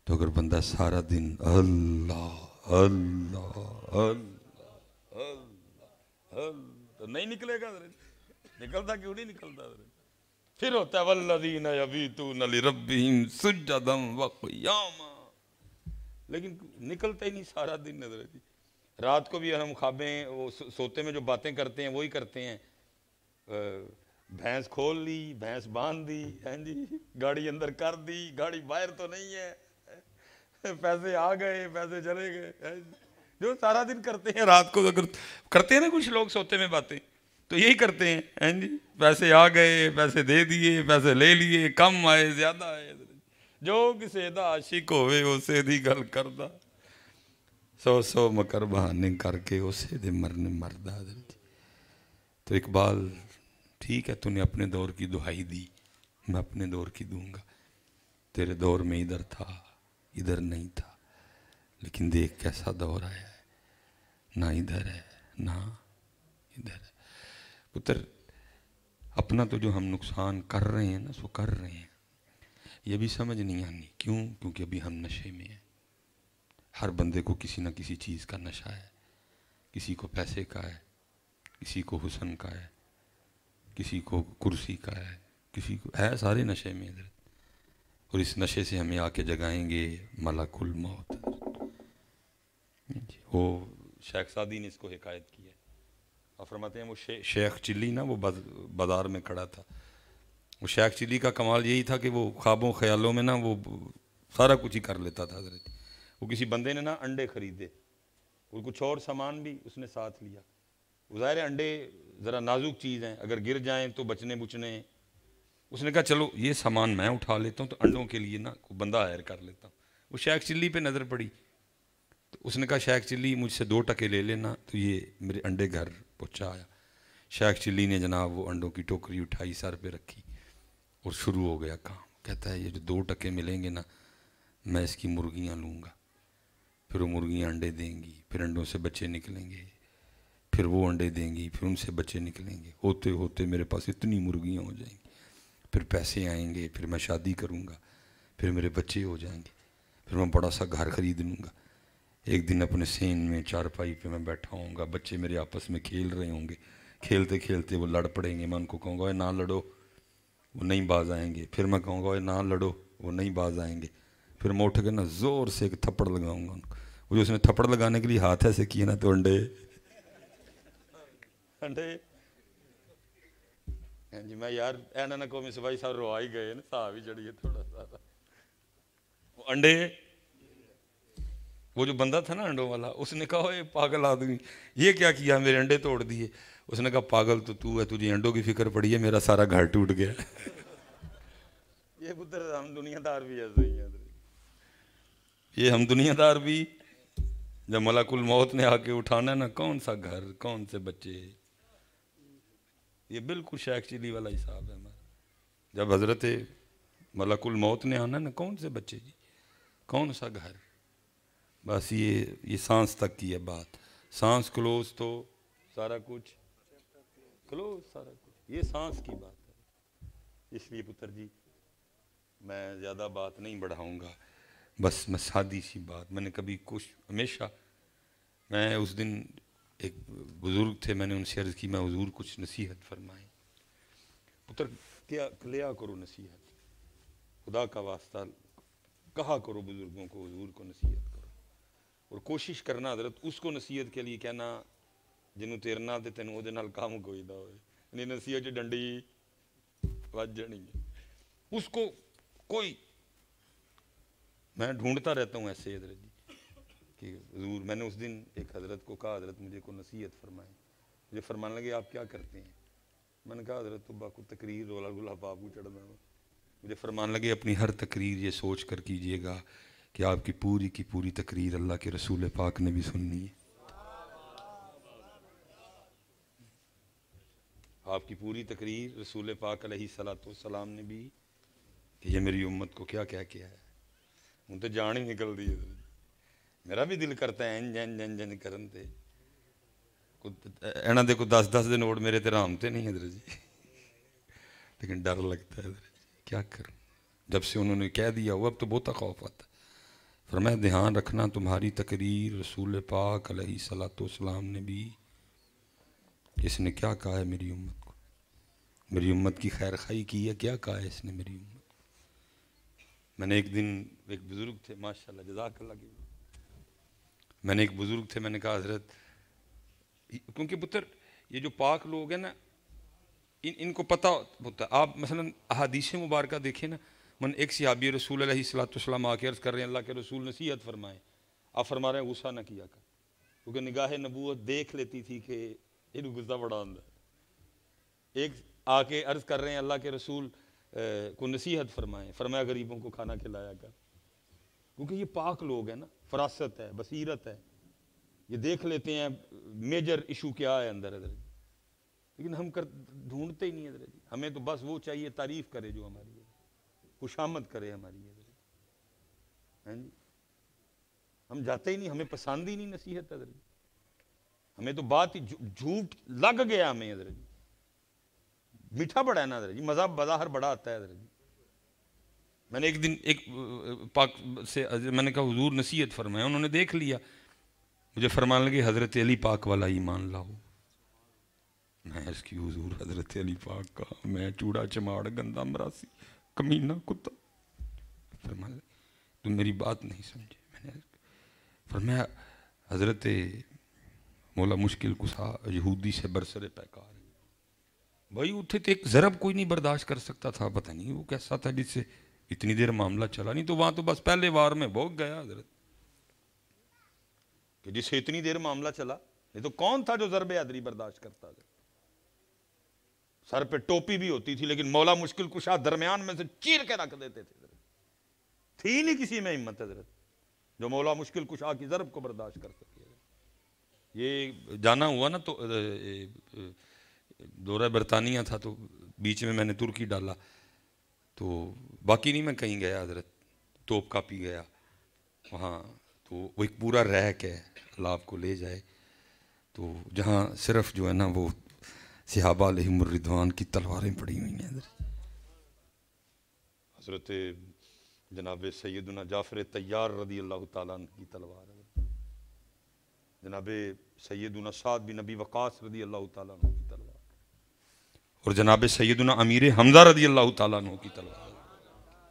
تو اگر بندہ سارا دن اللہ اللہ اللہ اللہ تو نہیں نکلے گا حضرت. نکلتا کیوں نہیں نکلتا حضرت. پھر ہوتا ہے والذین یبیتون لربہم سجدا وقیاما، لیکن نکلتا ہی نہیں سارا دن حضرت جی. رات کو بھی ہم خوابیں وہ سوتے میں جو باتیں کرتے ہیں وہی کرتے ہیں. بھینس کھول لی، بھینس باندھ دی، ہیں جی گاڑی اندر کر دی، گاڑی باہر تو نہیں ہے، پیسے آ گئے پیسے چلے گئے، جو سارا دن کرتے ہیں. رات کو اگر کرتے ہیں نا کچھ لوگ سوتے میں باتیں تو یہی کرتے ہیں، ہیں جی پیسے آ گئے پیسے دے دیے، پیسے لے لیے، کم آئے زیادہ آئے. جو کسے دا عاشق ہوئے اسے دی گل کردہ، 100 مکر بہانے کر کے اسے دے مرنے مردہ. تو اقبال ٹھیک ہے تو نے اپنے دور کی دہائی دی، میں اپنے دور کی دوں گا. تیرے دور میں ادھر تھا ادھر نہیں تھا، لیکن دیکھ کیسا دور آیا ہے، نہ ادھر ہے نہ ادھر ہے. پتر اپنا تو جو ہم نقصان کر رہے ہیں نا سو کر رہے ہیں، یہ بھی سمجھ نہیں آنی. کیوں؟ کیونکہ ابھی ہم نشے میں ہیں. ہر بندے کو کسی نہ کسی چیز کا نشہ ہے. کسی کو پیسے کا ہے، کسی کو حسن کا ہے، کسی کو کرسی کا ہے، کسی کو ہے، سارے نشے میں حضرت. اور اس نشے سے ہمیں آ کے جگائیں گے ملک الموت. وہ شیخ سعدی نے اس کو حکایت کی ہے اور فرماتے ہیں وہ شیخ چلی نا وہ بازار میں کھڑا تھا. وہ شیخ چلی کا کمال یہی تھا کہ وہ خوابوں خیالوں میں نا وہ سارا کچھ ہی کر لیتا تھا حضرت. وہ کسی بندے نے نا انڈے خریدے اور کچھ اور سامان بھی اس نے ساتھ لیا. ظاہر انڈے ذرا نازک چیز ہیں، اگر گر جائیں تو بچنے بچنے ہیں. اس نے کہا چلو یہ سامان میں اٹھا لیتا ہوں تو انڈوں کے لیے نا بندہ ہائر کر لیتا ہوں. وہ شیخ چلی پہ نظر پڑی تو اس نے کہا شیخ چلی مجھ سے 2 ٹکے لے لینا، تو یہ میرے انڈے گھر پہنچایا. شیخ چلی نے جناب وہ انڈوں کی ٹوکری اٹھائی، سر پہ رکھی اور شروع ہو گیا کام. کہتا ہے یہ جو 2 ٹکے ملیں گے نا میں اس کی مرغیاں لوں گا، پھر وہ مرغیاں انڈے دیں گی، پھر انڈوں سے بچے نکلیں گے، پھر وہ انڈے دیں گی، پھر ان سے بچے نکلیں گے، ہوتے ہوتے میرے پاس اتنی مرغیاں ہو جائیں گی، پھر پیسے آئیں گے، پھر میں شادی کروں گا، پھر میرے بچے ہو جائیں گے، پھر میں بڑا سا گھر خرید لوں گا۔ ایک دن اپنے سین میں چارپائی پہ میں بیٹھا ہوں گا، بچے میرے آپس میں کھیل رہے ہوں گے، کھیلتے کھیلتے وہ لڑ پڑیں گے، میں ان کو کہوں گا نہ لڑو، وہ نہیں باز آئیں گے، پھر میں کہوں گا نہ لڑو، وہ نہیں باز آئیں گے، پھر میں اٹھ کے نا زور سے ایک تھپڑ لگاؤں گا ان کو، وہ جو اس نے تھپڑ لگانے کے لیے ہاتھ ایسے کیے نا تو انڈے جی میں یار اینا نہ قومی صبائی صاحب رو ہی گئے نا، صاحب ہی چڑھیے تھوڑا سا انڈے۔ وہ جو بندہ تھا نا انڈوں والا، اس نے کہا اے پاگل آدمی یہ کیا کیا، میرے انڈے توڑ دیے۔ اس نے کہا پاگل تو ہے، تجھے انڈوں کی فکر پڑی ہے، میرا سارا گھر ٹوٹ گیا۔ یہ پتر ہم دنیا دار بھی ایسے ہی ہیں، یہ ہم دنیا دار بھی جب ملک الموت نے آ کے اٹھانا نا، کون سا گھر، کون سے بچے، یہ بالکل شیخ چلی والا حساب ہے ہمارا۔ جب حضرت ملک الموت نے آنا نا، کون سے بچے جی، کون سا گھر، بس یہ سانس تک کی ہے بات، سانس کلوز تو سارا کچھ کلوز، سارا کچھ، یہ سانس کی بات ہے۔ اس لیے پتر جی میں زیادہ بات نہیں بڑھاؤں گا، بس میں سادی سی بات، میں نے کبھی ہمیشہ، میں اس دن ایک بزرگ تھے، میں نے ان سے عرض کی میں حضور کچھ نصیحت فرمائیں۔ پتر کیا لیا کرو نصیحت، خدا کا واسطہ کہا کرو بزرگوں کو، حضور کو نصیحت کرو، اور کوشش کرنا حضرت اس کو نصیحت کے لیے کہنا جنہوں تیرنا تے تینوں دے نال کام کوئی نہ ہوئے، نہیں نصیحت ڈنڈی وج جانی ہے اس کو کوئی۔ میں ڈھونڈتا رہتا ہوں ایسے حضرت جی کہ حضور، میں نے اس دن ایک حضرت کو کہا حضرت مجھے کو نصیحت فرمائیں، مجھے فرمانے لگے آپ کیا کرتے ہیں؟ میں نے کہا حضرت تو باقو تقریر رولا گلا باپ کو چڑھنا ہوا۔ مجھے فرمان لگے اپنی ہر تقریر یہ سوچ کر کیجئے گا کہ آپ کی پوری تقریر اللہ کے رسول پاک نے بھی سننی ہے، آپ کی پوری تقریر رسول پاک علیہ السلام نے بھی، کہ یہ میری امت کو کیا کیا ہے، ان تو جان ہی نکل دی ہے۔ میرا بھی دل کرتا ہے انج کرن تے اینا دے کو 10 دے نوٹ میرے تے رامتے نہیں حضرت جی، لیکن ڈر لگتا ہے حضرت جی کیا کروں۔ جب سے انہوں نے کہہ دیا ہوا اب تو بہت خوف آتا ہے۔ فرمایا دھیان رکھنا تمہاری تقریر رسول پاک علیہ السلام نے بھی، اس نے کیا کہا ہے میری امت کو، میری امت کی خیر خواہی کی ہے، کیا کہا ہے اس نے میری امت کو۔ میں نے ایک دن ایک بزرگ تھے ماشاءاللہ جزاک اللہ کی، میں نے ایک بزرگ تھے، میں نے کہا حضرت کیونکہ پتر یہ جو پاک لوگ ہیں نا ان کو پتہ ہوتا ہے، آپ مثلا احادیث مبارکہ دیکھیں نا، من ایک صحابی رسول علیہ السلام آ کے عرض کر رہے ہیں اللہ کے رسول نصیحت فرمائیں، آپ فرما رہے ہیں غصہ نہ کیا کر، کیونکہ نگاہ نبوت دیکھ لیتی تھی کہ یہ غصہ بڑا آندہ ہے۔ ایک آ کے عرض کر رہے ہیں اللہ کے رسول کو نصیحت فرمائیں، فرمایا غریبوں کو کھانا کھلایا کر، کیونکہ یہ پاک لوگ ہیں نا، فراست ہے، بصیرت ہے، یہ دیکھ لیتے ہیں میجر ایشو کیا ہے اندر حضرت، لیکن ہم ڈھونڈتے ہی نہیں حضرت جی، ہمیں تو بس وہ چاہیے تعریف کرے جو ہماری ہے، خوشامد کرے ہماری حضرت، ہاں جی ہم جاتے ہی نہیں، ہمیں پسند ہی نہیں نصیحت حضرت جی، ہمیں تو بات ہی جھوٹ لگ گیا ہمیں حضرت جی، میٹھا بڑا ہے نا حضرت جی، مزہ بظاہر بڑا آتا ہے حضرت جی۔ میں نے ایک دن ایک پاک سے میں نے کہا حضور نصیحت فرمایا، انہوں نے دیکھ لیا، مجھے فرمان لگے حضرت علی پاک والا ایمان لاؤ۔ میں اس کی حضور حضرت علی پاک کا، میں چوڑا چماڑ گندا مراسی کمینہ کتا، فرمایا تم میری بات نہیں سمجھے۔ میں نے فرمایا حضرت مولا مشکل کسا یہودی سے برسر پیکار ہے، بھائی اٹھے تھے، ایک ضرب کوئی نہیں برداشت کر سکتا تھا، پتہ نہیں وہ کیسا تھا جس سے اتنی دیر معاملہ چلا، نہیں تو وہاں تو بس پہلے وار میں بھوگ گیا حضرت، کہ جس سے اتنی دیر معاملہ چلا، نہیں تو کون تھا جو ضرب حیدری برداشت کرتا تھا، سر پہ ٹوپی بھی ہوتی تھی لیکن مولا مشکل کشا درمیان میں سے چیر کے رکھ دیتے تھے، تھی نہیں کسی میں ہمت حضرت جو مولا مشکل کشا کی ضرب کو برداشت کر سکے۔ یہ جانا ہوا نا تو دورہ برطانیہ تھا، تو بیچ میں نے ترکی ڈالا، تو باقی نہیں میں کہیں گیا حضرت، توپ کاپی گیا وہاں، تو وہ ایک پورا ریک ہے، اللہ آپ کو لے جائے، تو جہاں صرف جو ہے نا وہ صحابہ علیہم الرضوان کی تلواریں پڑی ہوئی ہیں. حضرت جناب سیدنا جعفر طیار رضی اللہ تعالیٰ عنہ کی تلوار ہے، جناب سیدنا سعد بن نبی وقاص رضی اللہ تعالیٰ عنہ کی تلوار، اور جناب سیدنا امیر حمزہ رضی اللہ تعالیٰ عنہ کی تلوار.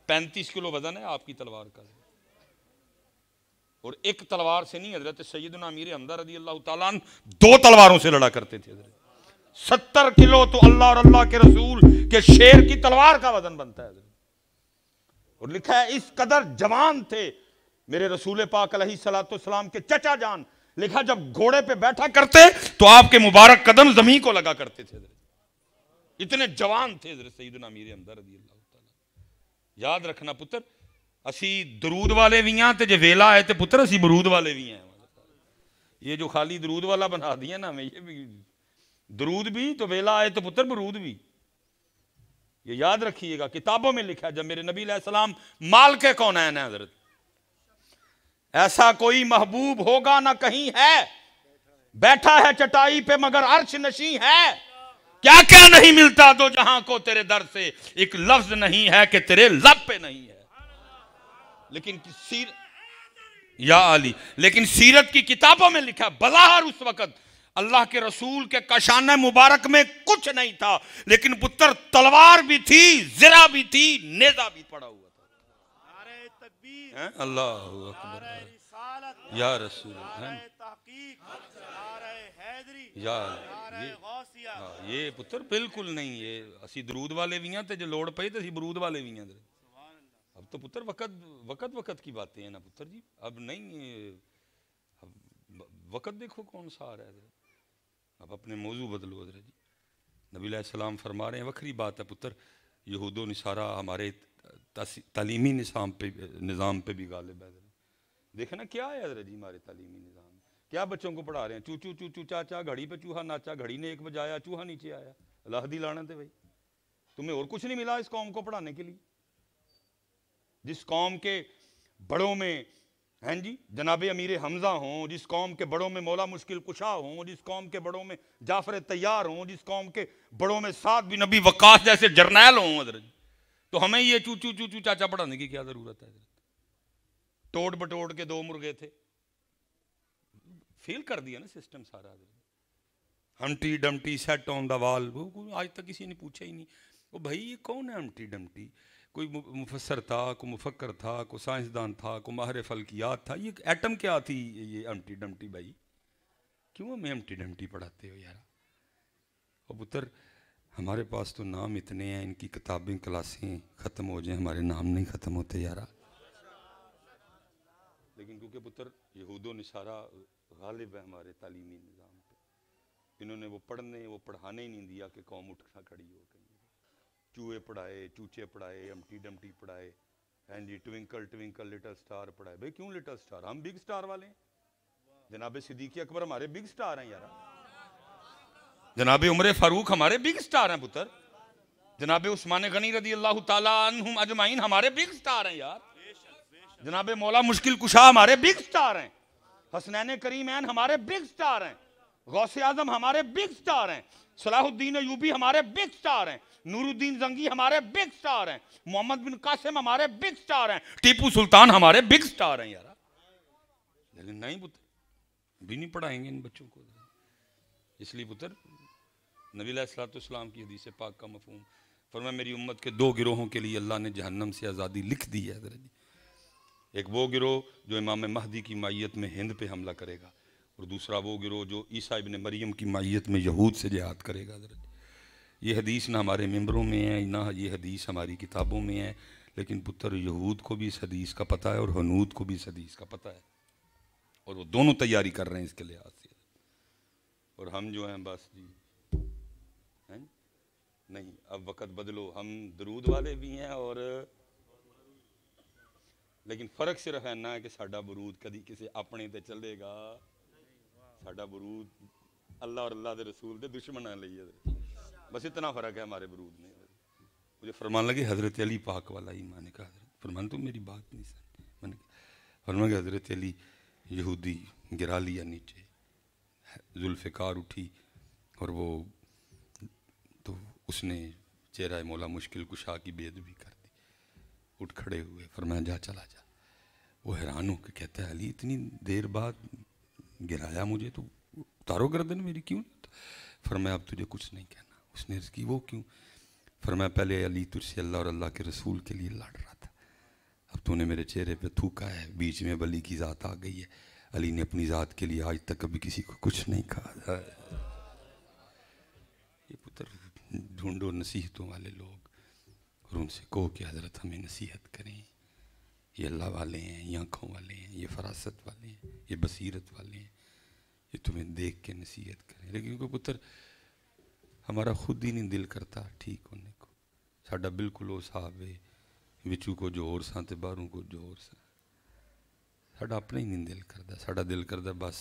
35 کلو وزن ہے آپ کی تلوار کا، اور ایک تلوار سے نہیں، حضرت سیدنا امیر حمزہ رضی اللہ تعالیٰ عنہ 2 تلواروں سے لڑا کرتے تھے. 70 کلو تو اللہ اور اللہ کے رسول کے شیر کی تلوار کا وزن بنتا ہے. اور لکھا ہے اس قدر جوان تھے میرے رسول پاک علیہ الصلوۃ والسلام کے چچا جان، لکھا جب گھوڑے پہ بیٹھا کرتے تو آپ کے مبارک قدم زمین کو لگا کرتے تھے. اتنے جوان تھے حضرت سیدنا امیر حمزہ رضی اللہ تعالیٰ. یاد رکھنا پتر، اسی درود والے بھی ہیں تے جے ویلا آئے تے پتر اسی برود والے بھی ہیں. یہ جو خالی درود والا بنا دیا نا ہمیں، یہ بھی درود بھی تو ویلا آئے تو پتر برود بھی. یہ یاد رکھیے گا، کتابوں میں لکھا ہے جب میرے نبی علیہ السلام مال کے کونین ہیں حضرت، ایسا کوئی محبوب ہوگا نہ کہیں ہے، بیٹھا ہے چٹائی پہ مگر عرش نشیں ہے. کیا کیا نہیں ملتا دو جہاں کو تیرے در سے، ایک لفظ نہیں ہے کہ تیرے لب پہ نہیں ہے. لیکن سیرت کی کتابوں میں لکھا بظاہر اس وقت اللہ کے رسول کے کاشانہ مبارک میں کچھ نہیں تھا، لیکن پتر تلوار بھی تھی، زرہ بھی تھی، نیزہ بھی پڑا ہوا تھا. نعرہ تکبیر، اللہ اکبر، یا رسول اللہ، نعرہ حیدری، نعرہ غوثیہ. یہ پتر بالکل نہیں، یہ اسی درود والے بھی ہیں تے جو لوڑ پئی تے اسی برود والے بھی ہیں. اب تو پتر وقت کی باتیں ہیں نا پتر جی، اب نہیں، وقت دیکھو کون سا آ رہا ہے. اب اپنے موضوع بدلو حضرت جی. نبی علیہ السلام فرما رہے ہیں وکری بات ہے پتر، یہود و نصارہ ہمارے تعلیمی نظام پہ بھی غالب ہے. دیکھنا کیا ہے حضرت جی ہمارے تعلیمی نظام میں، کیا بچوں کو پڑھا رہے ہیں؟ چو چو چو چو چاچا، گھڑی پہ چوہا ناچا، گھڑی نے 1 بجایا، چوہا نیچے آیا. اللہ دی لعنت ہے بھائی، تمہیں اور کچھ نہیں ملا اس قوم کو پڑھانے کے لیے؟ جس قوم کے بڑوں میں ہیں جی جناب امیر حمزہ ہوں، جس قوم کے بڑوں میں مولا مشکل کشا ہوں، جس قوم کے بڑوں میں جعفر طیار ہوں، جس قوم کے بڑوں میں سعد بن نبی وقاص جیسے جرنیل ہوں حضرت، تو ہمیں یہ چو چو چو چو چاچا پڑھانے کی کیا ضرورت ہے حضرت؟ ٹوڑ بٹوڑ کے 2 مرغے تھے، فیل کر دیا نا سسٹم سارا حضرت. ہمٹی ڈمٹی سیٹ آن دا وال، آج تک کسی نے پوچھا ہی نہیں وہ بھائی یہ کون ہے ہمٹی ڈمٹی. کوئی مفسر تھا، کوئی مفکر تھا، کوئی سائنسدان تھا، کوئی ماہر فلکیات تھا. یہ ایٹم کیا تھی یہ ہمٹی ڈمٹی بھائی؟ کیوں ہمیں ہمٹی ڈمٹی پڑھاتے ہو یار؟ اور پتر ہمارے پاس تو نام اتنے ہیں، ان کی کتابیں کلاسیں ختم ہو جائیں ہمارے نام نہیں ختم ہوتے یارا. لیکن کیونکہ پتر یہود و نصارہ غالب ہے ہمارے تعلیمی نظام پہ، انہوں نے وہ پڑھانے ہی نہیں دیا کہ قوم اٹھنا کھڑی ہو گئی. چوہے پڑھائے، چوچے پڑھائے، ہمٹی ڈمٹی پڑھائے، ہیں جی ٹوینکل ٹوینکل لٹل سٹار پڑھائے. بھائی کیوں لٹل سٹار؟ ہم بگ سٹار والے ہیں. جناب صدیق اکبر ہمارے بگ سٹار ہیں یار، جناب عمر فاروق ہمارے بگ سٹار ہیں پتر، جناب عثمان غنی رضی اللہ تعالیٰ عنہم اجمعین ہمارے بگ سٹار ہیں یار، جناب مولا مشکل کشا ہمارے بگ سٹار ہیں، حسنین کریمین ہمارے بگ سٹار ہیں، غوث اعظم ہمارے بگ سٹار ہیں، صلاح الدین ایوبی ہمارے بگ سٹار ہیں، نور الدین زنگی ہمارے بگ سٹار ہیں، محمد بن قاسم ہمارے بگ سٹار ہیں، ٹیپو سلطان ہمارے بگ سٹار ہیں یار. لیکن نہیں پتر، بھی نہیں پڑھائیں گے ان بچوں کو. اس لیے پتر نبی علیہ الصلوۃ والسلام کی حدیث پاک کا مفہوم فرمایا میری امت کے 2 گروہوں کے لیے اللہ نے جہنم سے آزادی لکھ دی ہے حضرت جی. ایک وہ گروہ جو امام مہدی کی مائیت میں ہند پہ حملہ کرے گا، اور دوسرا وہ گروہ جو عیسیٰ ابن مریم کی مائیت میں یہود سے جہاد کرے گا حضرت. یہ حدیث نہ ہمارے ممبروں میں ہے، نہ یہ حدیث ہماری کتابوں میں ہے، لیکن پتر یہود کو بھی اس حدیث کا پتہ ہے اور ہنود کو بھی اس حدیث کا پتہ ہے، اور وہ دونوں تیاری کر رہے ہیں اس کے لحاظ سے. اور ہم جو ہیں بس جی نہیں، اب وقت بدلو، ہم درود والے بھی ہیں، اور لیکن فرق صرف ہے نا کہ ساڈا برود کدی کسی اپنے تے چلے گا، ساڈا برود اللہ اور اللہ دے رسول دے دشمناں لئی ہے. بس اتنا فرق ہے ہمارے برود میں. مجھے فرمان لگے حضرت علی پاک والا ہی. میں نے کہا حضرت فرمان تو میری بات نہیں سن. میں نے فرمان کہ حضرت علی یہودی گرا لیا نیچے، ذوالفقار اٹھی اور وہ تو اس نے چہرہ مولا مشکل کشا کی بے ادبی کر دی. اٹھ کھڑے ہوئے، فرمایا جا چلا جا. وہ حیران ہو کے کہتا ہے علی اتنی دیر بعد گرایا مجھے تو اتارو گردن میری کیوں نہیں؟ فرمایا اب تجھے کچھ نہیں کہنا. اس نے عرض کی وہ کیوں؟ فرمایا پہلے علی تجھ سے اللہ اور اللہ کے رسول کے لیے لڑ رہا تھا، اب تو نے میرے چہرے پہ تھوکا ہے، بیچ میں علی کی ذات آ گئی ہے. علی نے اپنی ذات کے لیے آج تک کبھی کسی کو کچھ نہیں کہا. یہ پتر ڈھونڈو نصیحتوں والے لوگ اور ان سے کہو کہ حضرت ہمیں نصیحت کریں، یہ اللہ والے ہیں، یہ آنکھوں والے ہیں، یہ فراست والے ہیں، یہ بصیرت والے ہیں، یہ تمہیں دیکھ کے نصیحت کریں. لیکن کوئی پتر ہمارا خود ہی نہیں دل کرتا ٹھیک ہونے کو. ساڈا بالکل وہ صاحب ہے وچوں کو جو اور ساں تے باہروں کو جو اور ساں. ساڈا اپنا ہی نہیں دل کرتا. ساڈا دل کرتا بس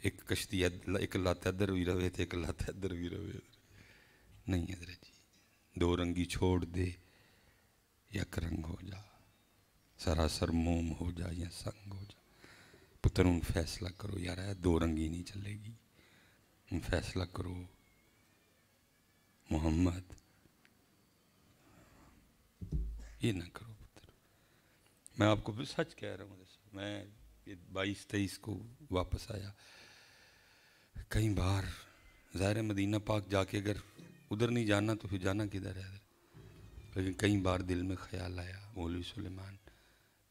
ایک کشتی ایک لت ادھر بھی رہے تے ایک لت ادھر بھی رہے. نہیں حضرت جی، دو رنگی چھوڑ دے، یک رنگ ہو جا، سراسر موم ہو جا یا سنگ ہو جا. پتر ان فیصلہ کرو یار دو رنگی نہیں چلے گی. ان فیصلہ کرو محمد، یہ نہ کرو پتر. میں آپ کو بھی سچ کہہ رہا ہوں. میں 22-23 کو واپس آیا. کئی بار ظاہر مدینہ پاک جا کے اگر ادھر نہیں جانا تو پھر جانا کدھر ہے. لیکن کئی بار دل میں خیال آیا مولوی سلیمان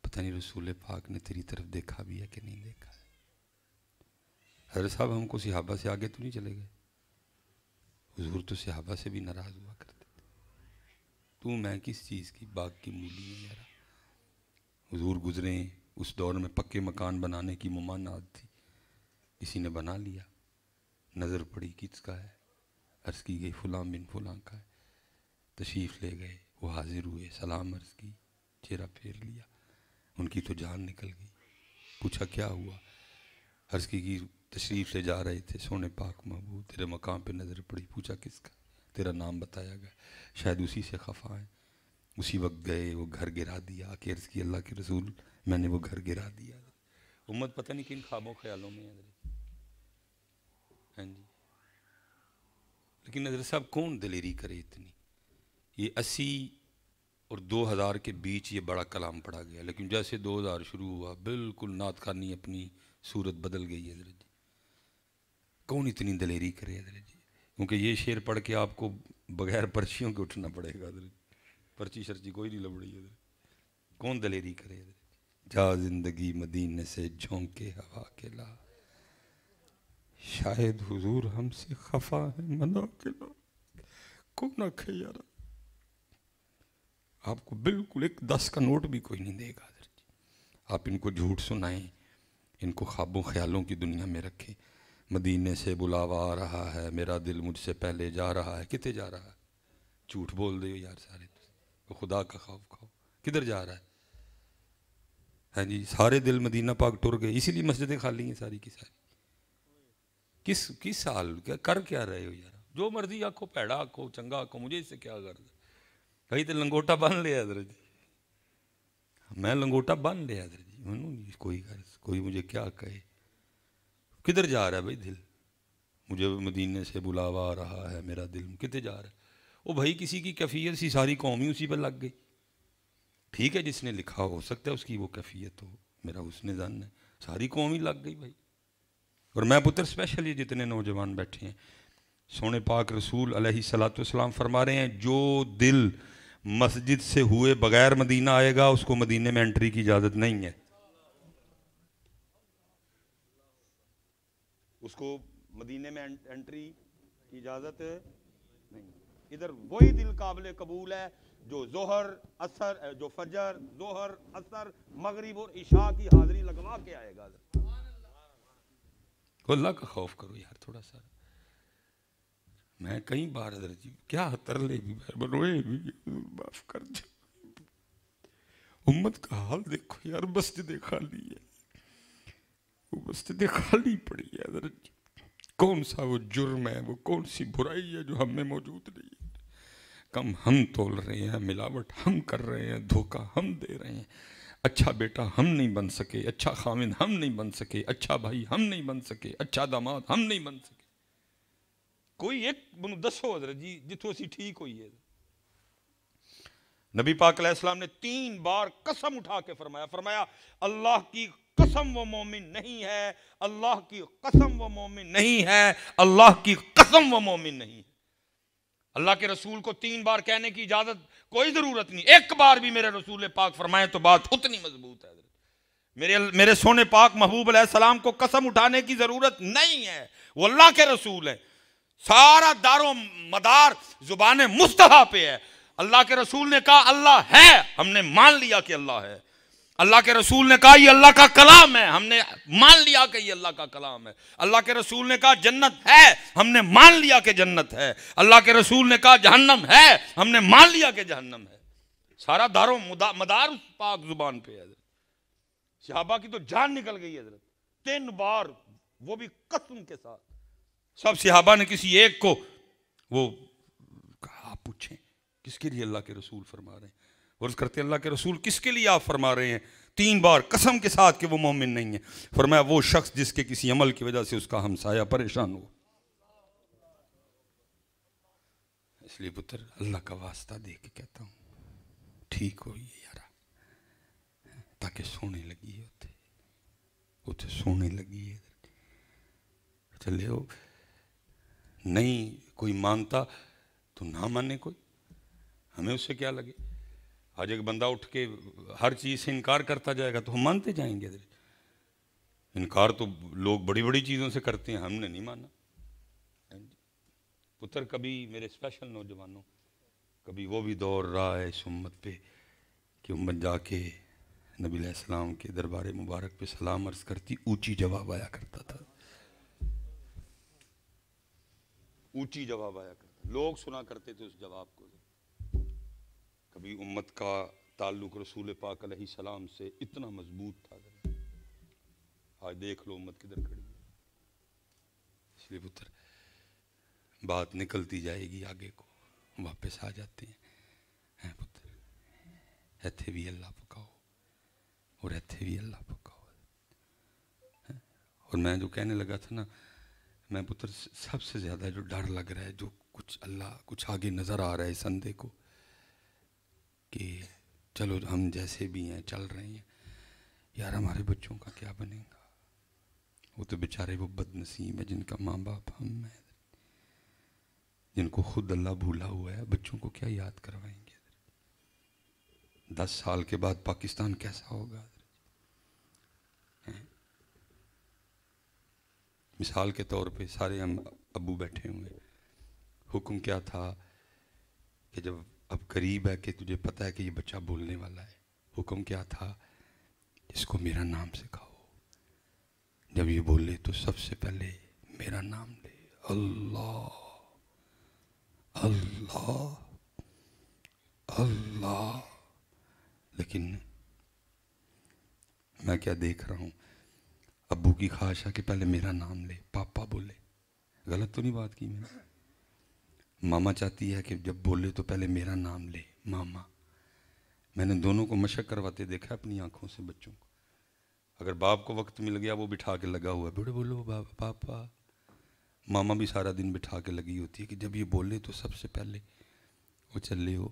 پتہ نہیں رسول پاک نے تیری طرف دیکھا بھی ہے کہ نہیں دیکھا ہے. حضرت صاحب ہم کو صحابہ سے آگے تو نہیں چلے گئے. حضور تو صحابہ سے بھی ناراض ہوا کرتے تھے. تو میں کس چیز کی باغ کی مولی ہے یارا. حضور گزرے اس دور میں پکے مکان بنانے کی ممانعت تھی، کسی نے بنا لیا، نظر پڑی کس کا ہے، عرض کی گئی فلاں بن فلاں کا ہے. تشریف لے گئے، وہ حاضر ہوئے، سلام عرض کی، چہرہ پھیر لیا. ان کی تو جان نکل گئی. پوچھا کیا ہوا؟ عرض کی تشریف لے جا رہے تھے سونے پاک محبوب، تیرے مقام پہ نظر پڑی. پوچھا کس کا؟ تیرا نام بتایا گیا. شاید اسی سے خفا ہیں. اسی وقت گئے، وہ گھر گرا دیا. آ کے عرض کی اللہ کے رسول میں نے وہ گھر گرا دیا. امت پتہ نہیں کن خوابوں خیالوں میں ہے. ہاں جی. لیکن حضرت صاحب کون دلیری کرے اتنی. یہ 80 اور 2000 کے بیچ یہ بڑا کلام پڑا گیا، لیکن جیسے 2000 شروع ہوا بالکل نعت خوانی اپنی صورت بدل گئی ہے حضرت جی. کون اتنی دلیری کرے حضرت جی. کیونکہ یہ شعر پڑھ کے آپ کو بغیر پرچیوں کے اٹھنا پڑے گا حضرت. پرچی شرچی کوئی نہیں لبڑی حضرت. کون دلیری کرے حضرت. جا زندگی مدینے سے جھونکے ہوا کے لا، شاید حضور ہم سے خفا ہے منا کے لا. کون آکھے یارا. آپ کو بالکل ایک 10 کا نوٹ بھی کوئی نہیں دے گا حضرت جی. آپ ان کو جھوٹ سنائیں، ان کو خوابوں خیالوں کی دنیا میں رکھیں. مدینے سے بلاوا آ رہا ہے، میرا دل مجھ سے پہلے جا رہا ہے. کتے جا رہا ہے؟ جھوٹ بول دے یار سارے. خدا کا خوف کھاؤ. کدھر جا رہا ہے؟ ہاں جی. سارے دل مدینہ پاک ٹر گئے، اسی لیے مسجدیں خالی ہیں ساری کی ساری. کس سال کر کیا رہے ہو یار. جو مرضی آکھو، پیڑا آکھو، چنگا آکھو، مجھے اس سے کیا غرض ہے. کہیں تو لنگوٹا بن لیا حضرت جی. میں لنگوٹا بن لیا حضرت جی. کوئی غرض، کوئی مجھے کیا کہے. کدھر جا رہا ہے بھائی دل. مجھے مدینے سے بلاوا آ رہا ہے، میرا دل کدھر جا رہا ہے. وہ بھائی کسی کی کیفیت سی ساری قوم ہی اسی پر لگ گئی. ٹھیک ہے جس نے لکھا ہو سکتا ہے اس کی وہ کیفیت ہو، میرا حسن ظن ہے. ساری قوم ہی لگ گئی بھائی. اور میں پتر اسپیشل یہ جتنے نوجوان بیٹھے ہیں، سونے پاک رسول علیہ الصلوۃ والسلام فرما رہے ہیں جو دل مسجد سے ہوئے بغیر مدینہ آئے گا اس کو مدینے میں انٹری کی اجازت نہیں ہے. اس کو مدینے میں انٹری کی اجازت نہیں. ادھر وہی دل قابل قبول ہے جو ظہر اثر، جو فجر ظہر اثر مغرب اور عشاء کی حاضری لگوا کے آئے گا. اللہ کا خوف کرو یار تھوڑا سا. میں کئی بار حضرت جی کیا ترلے بھی بنوئے بھی معاف کر دے. امت کا حال دیکھو یار، مسجدیں خالی ہے، وہ مسجدیں خالی پڑی ہے حضرت جی. کون سا وہ جرم ہے، وہ کون سی برائی ہے جو ہم میں موجود نہیں ہے. کم ہم تول رہے ہیں، ملاوٹ ہم کر رہے ہیں، دھوکہ ہم دے رہے ہیں. اچھا بیٹا ہم نہیں بن سکے، اچھا خامد ہم نہیں بن سکے، اچھا بھائی ہم نہیں بن سکے، اچھا داماد ہم نہیں بن سکے. کوئی ایک بنو دسو حضرت جی جتوں اسی ٹھیک ہوئی ہے. نبی پاک علیہ السلام نے 3 بار قسم اٹھا کے فرمایا اللہ کی قسم وہ مومن نہیں ہے، اللہ کی قسم وہ مومن نہیں ہے، اللہ کی قسم وہ مومن نہیں ہے. اللہ کے رسول کو 3 بار کہنے کی اجازت کوئی ضرورت نہیں، ایک بار بھی میرے رسول پاک فرمائے تو بات اتنی مضبوط ہے. میرے سونے پاک محبوب علیہ السلام کو قسم اٹھانے کی ضرورت نہیں ہے، وہ اللہ کے رسول ہیں. سارا دار و مدار زبان مصطفیٰ پہ ہے. اللہ کے رسول نے کہا اللہ ہے، ہم نے مان لیا کہ اللہ ہے. اللہ کے رسول نے کہا یہ اللہ کا کلام ہے، ہم نے مان لیا کہ یہ اللہ کا کلام ہے. اللہ کے رسول نے کہا جنت ہے، ہم نے مان لیا کہ جنت ہے. اللہ کے رسول نے کہا جہنم ہے، ہم نے مان لیا کہ جہنم ہے. سارا دار و مدار پاک زبان پہ ہے. صحابہ کی تو جان نکل گئی حضرت 3 بار، وہ بھی قسم کے ساتھ. سب صحابہ نے کسی ایک کو وہ کہا آپ پوچھیں کس کے لیے اللہ کے رسول فرما رہے ہیں. عرض کرتے اللہ کے رسول کس کے لیے آپ فرما رہے ہیں 3 بار قسم کے ساتھ کہ وہ مومن نہیں ہے. فرمایا وہ شخص جس کے کسی عمل کی وجہ سے اس کا ہمسایہ پریشان ہو. اس لیے پتر اللہ کا واسطہ دے کے کہتا ہوں ٹھیک ہوئی یارا، تاکہ سونے لگی ہوتے اتنے سونے لگی ہے. چلے ہو نہیں کوئی مانتا تو نہ مانے کوئی، ہمیں اس سے کیا لگے. آج ایک بندہ اٹھ کے ہر چیز سے انکار کرتا جائے گا تو ہم مانتے جائیں گے. انکار تو لوگ بڑی بڑی چیزوں سے کرتے ہیں، ہم نے نہیں مانا. پتر کبھی میرے اسپیشل نوجوانوں کبھی وہ بھی دور رہا ہے اس امت پہ کہ امت جا کے نبی علیہ السلام کے دربار مبارک پہ سلام عرض کرتی، اونچی جواب آیا کرتا تھا، اونچی جواب آیا کرتا، لوگ سنا کرتے تھے اس جواب کو. کبھی امت کا تعلق رسول پاک علیہ السلام سے اتنا مضبوط تھا، آج دیکھ لو امت کدھر کھڑی ہے. اس لیے پتر بات نکلتی جائے گی آگے کو، واپس آ جاتے ہیں پتر. ایتھے بھی اللہ پکاؤ اور ایتھے بھی اللہ پکاؤ. اور میں جو کہنے لگا تھا نا، میں پتر سب سے زیادہ جو ڈر لگ رہا ہے، جو کچھ اللہ کچھ آگے نظر آ رہا ہے اس اندھے کو کہ چلو ہم جیسے بھی ہیں چل رہے ہیں، یار ہمارے بچوں کا کیا بنے گا. وہ تو بیچارے وہ بد نصیب ہے جن کا ماں باپ ہم ہیں، جن کو خود اللہ بھولا ہوا ہے. بچوں کو کیا یاد کروائیں گے. 10 سال کے بعد پاکستان کیسا ہوگا. مثال کے طور پہ سارے ہم ابو بیٹھے ہوئے، حکم کیا تھا کہ جب اب قریب ہے کہ تجھے پتہ ہے کہ یہ بچہ بولنے والا ہے، حکم کیا تھا اس کو میرا نام سکھاؤ. جب یہ بولے تو سب سے پہلے میرا نام لے، اللہ اللہ اللہ. لیکن میں کیا دیکھ رہا ہوں، ابو کی خواہش ہے کہ پہلے میرا نام لے، پاپا بولے. غلط تو نہیں بات کی میں نے؟ ماما چاہتی ہے کہ جب بولے تو پہلے میرا نام لے، ماما. میں نے دونوں کو مشق کرواتے دیکھا اپنی آنکھوں سے بچوں کو. اگر باپ کو وقت مل گیا وہ بٹھا کے لگا ہوا ہے، بڑے بولو بابا پاپا. ماما بھی سارا دن بٹھا کے لگی ہوتی ہے کہ جب یہ بولے تو سب سے پہلے وہ چلے ہو.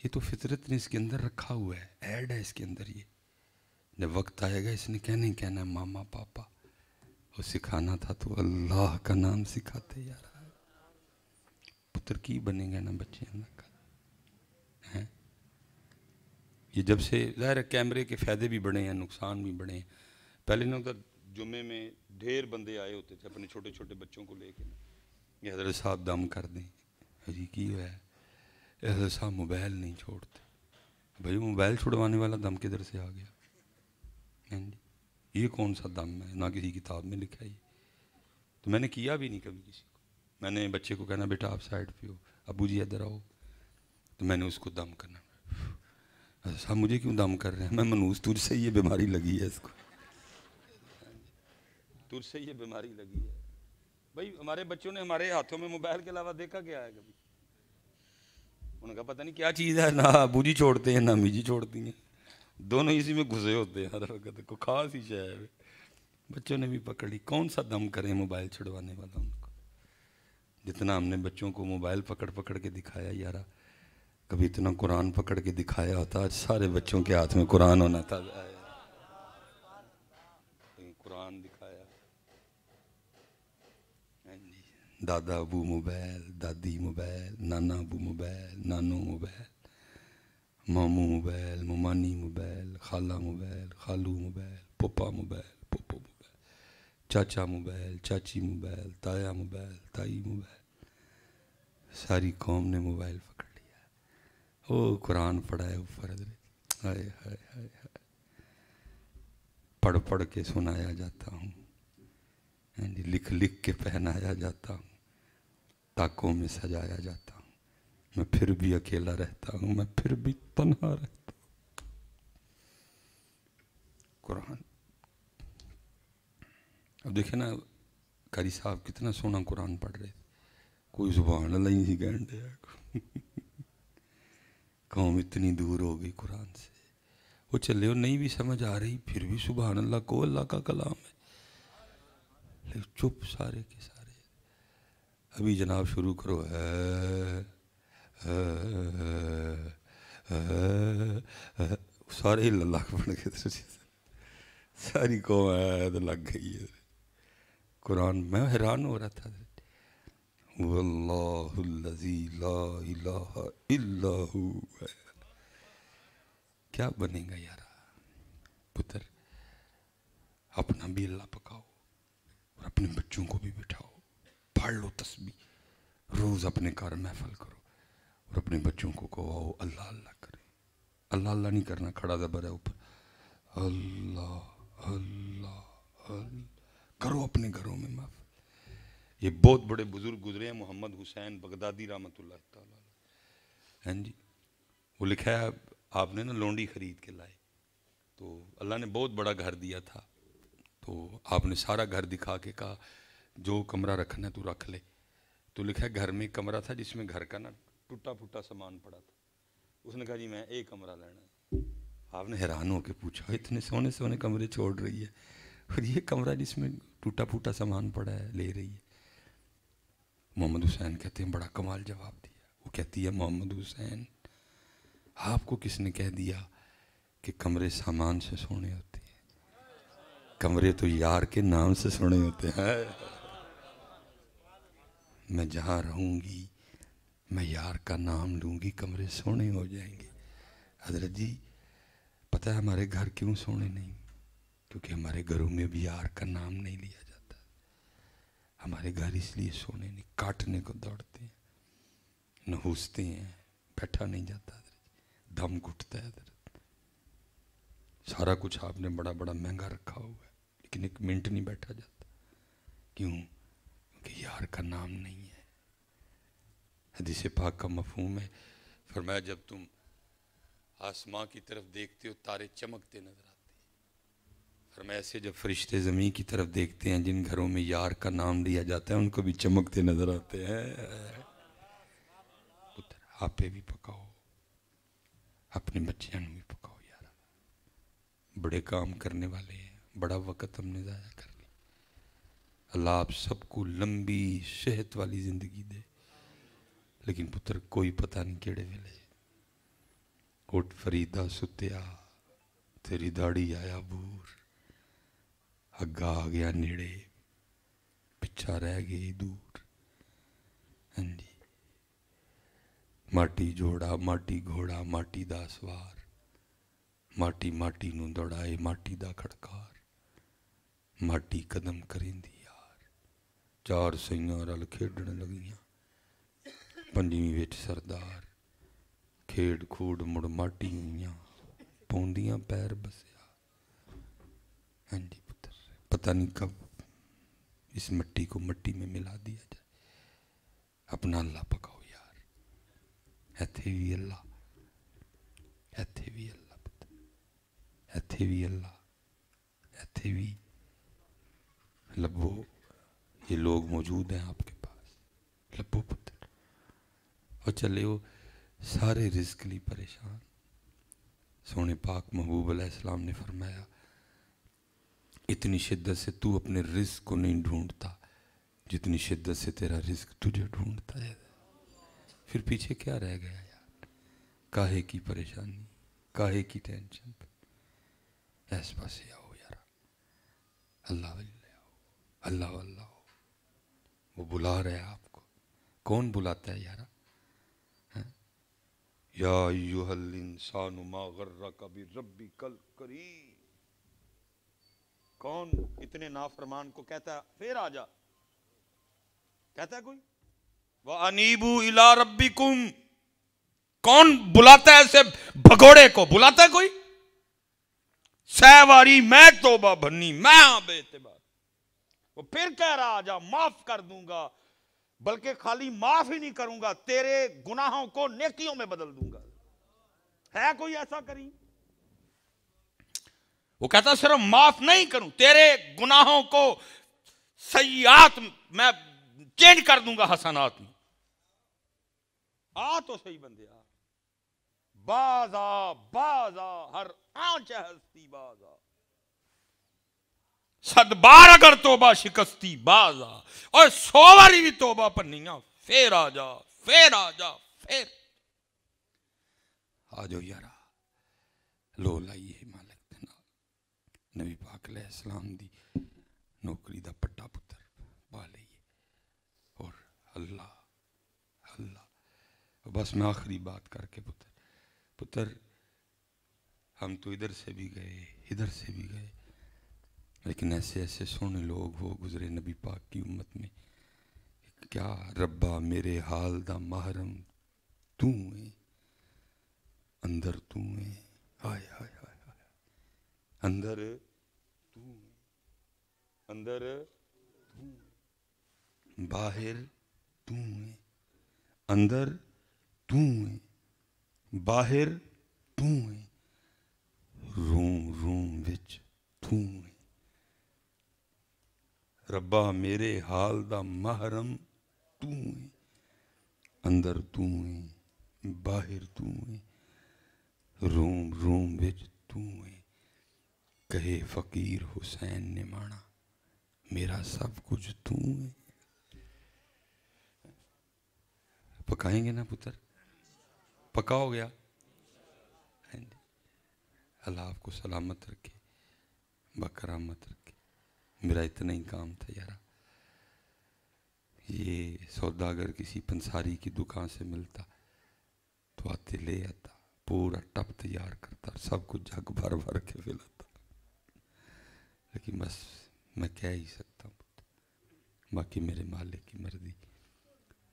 یہ تو فطرت نے اس کے اندر رکھا ہوا ہے، ایڈ ہے اس کے اندر. یہ جب وقت آئے گا اس نے کہنا ہی کہنا ہے ماما پاپا. وہ سکھانا تھا تو اللہ کا نام سکھاتے یار. پتر کی بنے گا نا بچے اللہ کا. یہ جب سے ظاہر ہے کیمرے کے فائدے بھی بڑے ہیں، نقصان بھی بڑے ہیں. پہلے نا ادھر جمعے میں ڈھیر بندے آئے ہوتے تھے اپنے چھوٹے چھوٹے بچوں کو لے کے، یہ حضرت صاحب دم کر دیں. جی کی ہوا ہے حضرت صاحب موبائل نہیں چھوڑتے. بھائی موبائل چھڑوانے والا دم کدھر سے آ گیا؟ یہ کون سا دم ہے؟ نہ کسی کتاب میں لکھا ہے. تو میں نے کیا بھی نہیں کبھی کسی کو. میں نے بچے کو کہنا بیٹا آپ سائڈ پہ ہو، ابو جی ادھر آؤ، تو میں نے اس کو دم کرنا. صاحب مجھے کیوں دم کر رہے ہیں؟ میں منوس تجھ سے یہ بیماری لگی ہے، اس کو تجھ سے یہ بیماری لگی ہے. بھائی ہمارے بچوں نے ہمارے ہاتھوں میں موبائل کے علاوہ دیکھا کیا ہے کبھی؟ انہوں نے کہا پتہ نہیں کیا چیز ہے، نہ ابو جی چھوڑتے ہیں نہ امی جی چھوڑتی ہیں. دونوں اسی میں گھسے ہوتے ہیں ہر وقت، کو خاص ہی شے ہے۔ بچوں نے بھی پکڑ لی، کون سا دم کریں موبائل چھڑوانے والا ان کو۔ جتنا ہم نے بچوں کو موبائل پکڑ پکڑ کے دکھایا یارا، کبھی اتنا قرآن پکڑ کے دکھایا ہوتا، آج سارے بچوں کے ہاتھ میں قرآن ہونا تھا۔ قرآن دکھایا، دادا ابو موبائل، دادی موبائل، نانا ابو موبائل، نانو موبائل، ماموں موبائل، ممانی موبائل، خالہ موبائل، خالو موبائل، پپا موبائل، پپو موبائل، چاچا موبائل، چاچی موبائل، تایا موبائل، تائی موبائل، ساری قوم نے موبائل پکڑ لیا۔ او قرآن پڑھا ہے اوپر، ہائے ہائے ہائے، پڑھ پڑھ کے سنایا جاتا ہوں، لکھ لکھ کے پہنایا جاتا ہوں، تاکوں میں سجایا جاتا ہوں، میں پھر بھی اکیلا رہتا ہوں، میں پھر بھی تنہا رہتا ہوں۔ قرآن اب دیکھیں نا، قاری صاحب کتنا سونا قرآن پڑھ رہے تھے، کوئی سبحان اللہ ہی نہیں کہن دیا۔ قوم اتنی دور ہو گئی قرآن سے، وہ چلے ہو نہیں بھی سمجھ آ رہی، پھر بھی سبحان اللہ کو اللہ کا کلام ہے، لیکن چپ سارے کے سارے۔ ابھی جناب شروع کرو، سارے اللہ کو پڑھ کے ساری قوم تو لگ گئی ہے قرآن۔ میں حیران ہو رہا تھا، واللہ الذی لا الہ الا ہو، کیا بنے گا یارا؟ پتر اپنا بھی اللہ پکاؤ اور اپنے بچوں کو بھی بٹھاؤ، پڑھ لو تسبیح، روز اپنے کار محفل کرو اور اپنے بچوں کو کہو اللہ اللہ کریں۔ اللہ اللہ نہیں کرنا، کھڑا زبر ہے اوپر، اللہ اللہ اللہ کرو اپنے گھروں میں محفل۔ یہ بہت بڑے بزرگ گزرے ہیں، محمد حسین بغدادی رحمۃ اللہ تعالیٰ، ہاں جی، وہ لکھا ہے آپ نے نا لونڈی خرید کے لائے تو اللہ نے بہت بڑا گھر دیا تھا، تو آپ نے سارا گھر دکھا کے کہا جو کمرہ رکھنا ہے تو رکھ لے، تو لکھا ہے گھر میں ایک کمرہ تھا جس میں گھر کا نا ٹوٹا پھوٹا سامان پڑا تھا، اس نے کہا جی میں ایک کمرہ لینا ہے۔ آپ نے حیران ہو کے پوچھا اتنے سونے سونے کمرے چھوڑ رہی ہے اور یہ کمرہ جس میں ٹوٹا پھوٹا سامان پڑا ہے لے رہی ہے؟ محمد حسین کہتے ہیں بڑا کمال جواب دیا، وہ کہتی ہے محمد حسین آپ کو کس نے کہہ دیا کہ کمرے سامان سے سونے ہوتے ہیں؟ کمرے تو یار کے نام سے سونے ہوتے ہیں۔ میں جہاں رہوں گی میں یار کا نام لوں گی، کمرے سونے ہو جائیں گے۔ حضرت جی پتہ ہے ہمارے گھر کیوں سونے نہیں؟ کیونکہ ہمارے گھروں میں بھی یار کا نام نہیں لیا جاتا، ہمارے گھر اس لیے سونے نہیں، کاٹنے کو دوڑتے ہیں، نہوستے ہیں، بیٹھا نہیں جاتا، دم گھٹتا ہے حضرت، سارا کچھ آپ نے بڑا بڑا مہنگا رکھا ہوا ہے لیکن ایک منٹ نہیں بیٹھا جاتا، کیوں؟ کیونکہ یار کا نام نہیں ہے۔ حدیث پاک کا مفہوم ہے، فرمایا جب تم آسمان کی طرف دیکھتے ہو تارے چمکتے نظر آتے ہیں، فرمایا ایسے جب فرشتے زمین کی طرف دیکھتے ہیں جن گھروں میں یار کا نام لیا جاتا ہے ان کو بھی چمکتے نظر آتے ہیں۔ پتر آپ پہ بھی پکاؤ، اپنے بچیاں بھی پکاؤ یار، بڑے کام کرنے والے ہیں، بڑا وقت ہم نے ضائع کر لیا۔ اللہ آپ سب کو لمبی صحت والی زندگی دے، لیکن پتر کوئی پتہ نہیں کیڑے ویلے اٹھ فریدہ ستیا تیری داڑھی آیا بور، اگا آ گیا نیڑے پچھا رہ گئی دور، ہاں جی، ماٹی جوڑا ماٹی گھوڑا ماٹی دا سوار، ماٹی ماٹی نو دوڑائے ماٹی دا کھڑکار، ماٹی قدم کریں دی یار، چار سیاں رل کھیڈن لگیاں، پنجویں وچ سردار، کھیڑ کھوڑ مڑ ماٹی ہوئیاں، پوندیاں پیر بسیا۔ ہاں جی پتر پتہ نہیں کب اس مٹی کو مٹی میں ملا دیا جائے۔ اپنا اللہ پکاؤ یار، ایتھے بھی اللہ، ایتھے بھی اللہ پتر، ایتھے بھی اللہ، ایتھے بھی لبو، یہ لوگ موجود ہیں آپ کے پاس، لبو پتر، اور چلے ہو سارے رزق لی پریشان، سونے پاک محبوب علیہ السلام نے فرمایا اتنی شدت سے تو اپنے رزق کو نہیں ڈھونڈتا جتنی شدت سے تیرا رزق تجھے ڈھونڈتا ہے. پھر پیچھے کیا رہ گیا یار؟ کاہے کی پریشانی، کاہے کی ٹینشن؟ ایس پاسے آؤ یار، اللہ واللہ آؤ، اللہ واللہ آؤ. وہ بلا رہے ہیں آپ کو. کون بلاتا ہے یار؟ یا ایھا الانسان ما غرک بربک الکریم. کون اتنے نافرمان کو کہتا ہے پھر آ جا؟ کہتا ہے کوئی؟ وَأَنِيبُوا إِلَىٰ رَبِّكُمْ. کون بلاتا ہے ایسے بھگوڑے کو؟ بلاتا ہے کوئی؟ سہواری میں توبہ بھنی میں بے اعتبار. وہ پھر کہہ رہا آ جا معاف کر دوں گا، بلکہ خالی معاف ہی نہیں کروں گا، تیرے گناہوں کو نیکیوں میں بدل دوں گا. ہے کوئی ایسا کریم؟ وہ کہتا صرف معاف نہیں کروں، تیرے گناہوں کو سیئات میں چینج کر دوں گا حسنات میں. آ تو صحیح بندے آ، باز آ باز آ، ہر آنچ ہستی باز آ، صد بار اگر توبہ شکستی باز آ، اور 100 باری بھی توبہ پر نہیں آ، پھر آ جا پھر آ جا پھر آ جاؤ یارا. لو لائیے مالک دے نال نبی پاک علیہ السلام دی نوکری دا پٹا پتر پا لئیے. اور اللہ اللہ بس میں آخری بات کر کے پتر ہم تو ادھر سے بھی گئے ادھر سے بھی گئے، لیکن ایسے ایسے سونے لوگ وہ گزرے نبی پاک کی امت میں. کیا ربا میرے حال دا محرم تو ہے، اندر تو ہے، ہائے ہائے ہائے ہائے، اندر تو ہے، اندر تو ہے، باہر تو ہے، اندر تو ہے، باہر تو ہے، روم روم وچ تو ہے. ربا میرے حال دا محرم تو ہے، اندر تو ہے، باہر تو ہے، روم روم وچ تو ہے. کہے فقیر حسین نے مانا میرا سب کچھ تو ہے. پکائیں گے نا پتر؟ پکا ہو گیا. اللہ آپ کو سلامت رکھے، بکرامت رکھے. میرا اتنا ہی کام تھا یارا. یہ سوداگر کسی پنساری کی دکان سے ملتا تو آتے لے آتا، پورا ٹپ تیار کرتا، سب کچھ جگ بھر بھر کے پلاتا. لیکن بس میں کہہ ہی سکتا ہوں، باقی میرے مالک کی مرضی.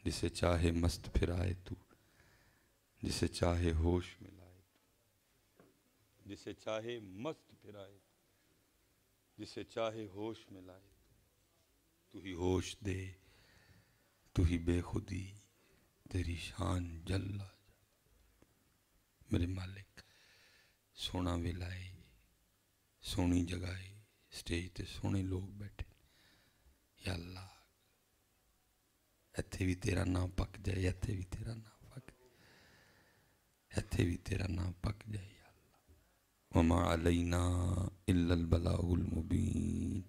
جسے چاہے مست پھرائے تو، جسے چاہے ہوش میں لائے تو، جسے چاہے مست پھرائے تو، جسے چاہے ہوش میں لائے تو ہی ہوش دے، تو ہی بے خودی، تیری شان جل. میرے مالک سونا ویلائے، سونی جگائے، سٹیج تے سونے لوگ بیٹھے. یا اللہ ایتھے بھی تیرا نام پک جائے، ایتھے بھی تیرا نام پک جائے، ایتھے بھی تیرا نام پک جائے. یا اللہ وما علینا الا البلاغ المبین.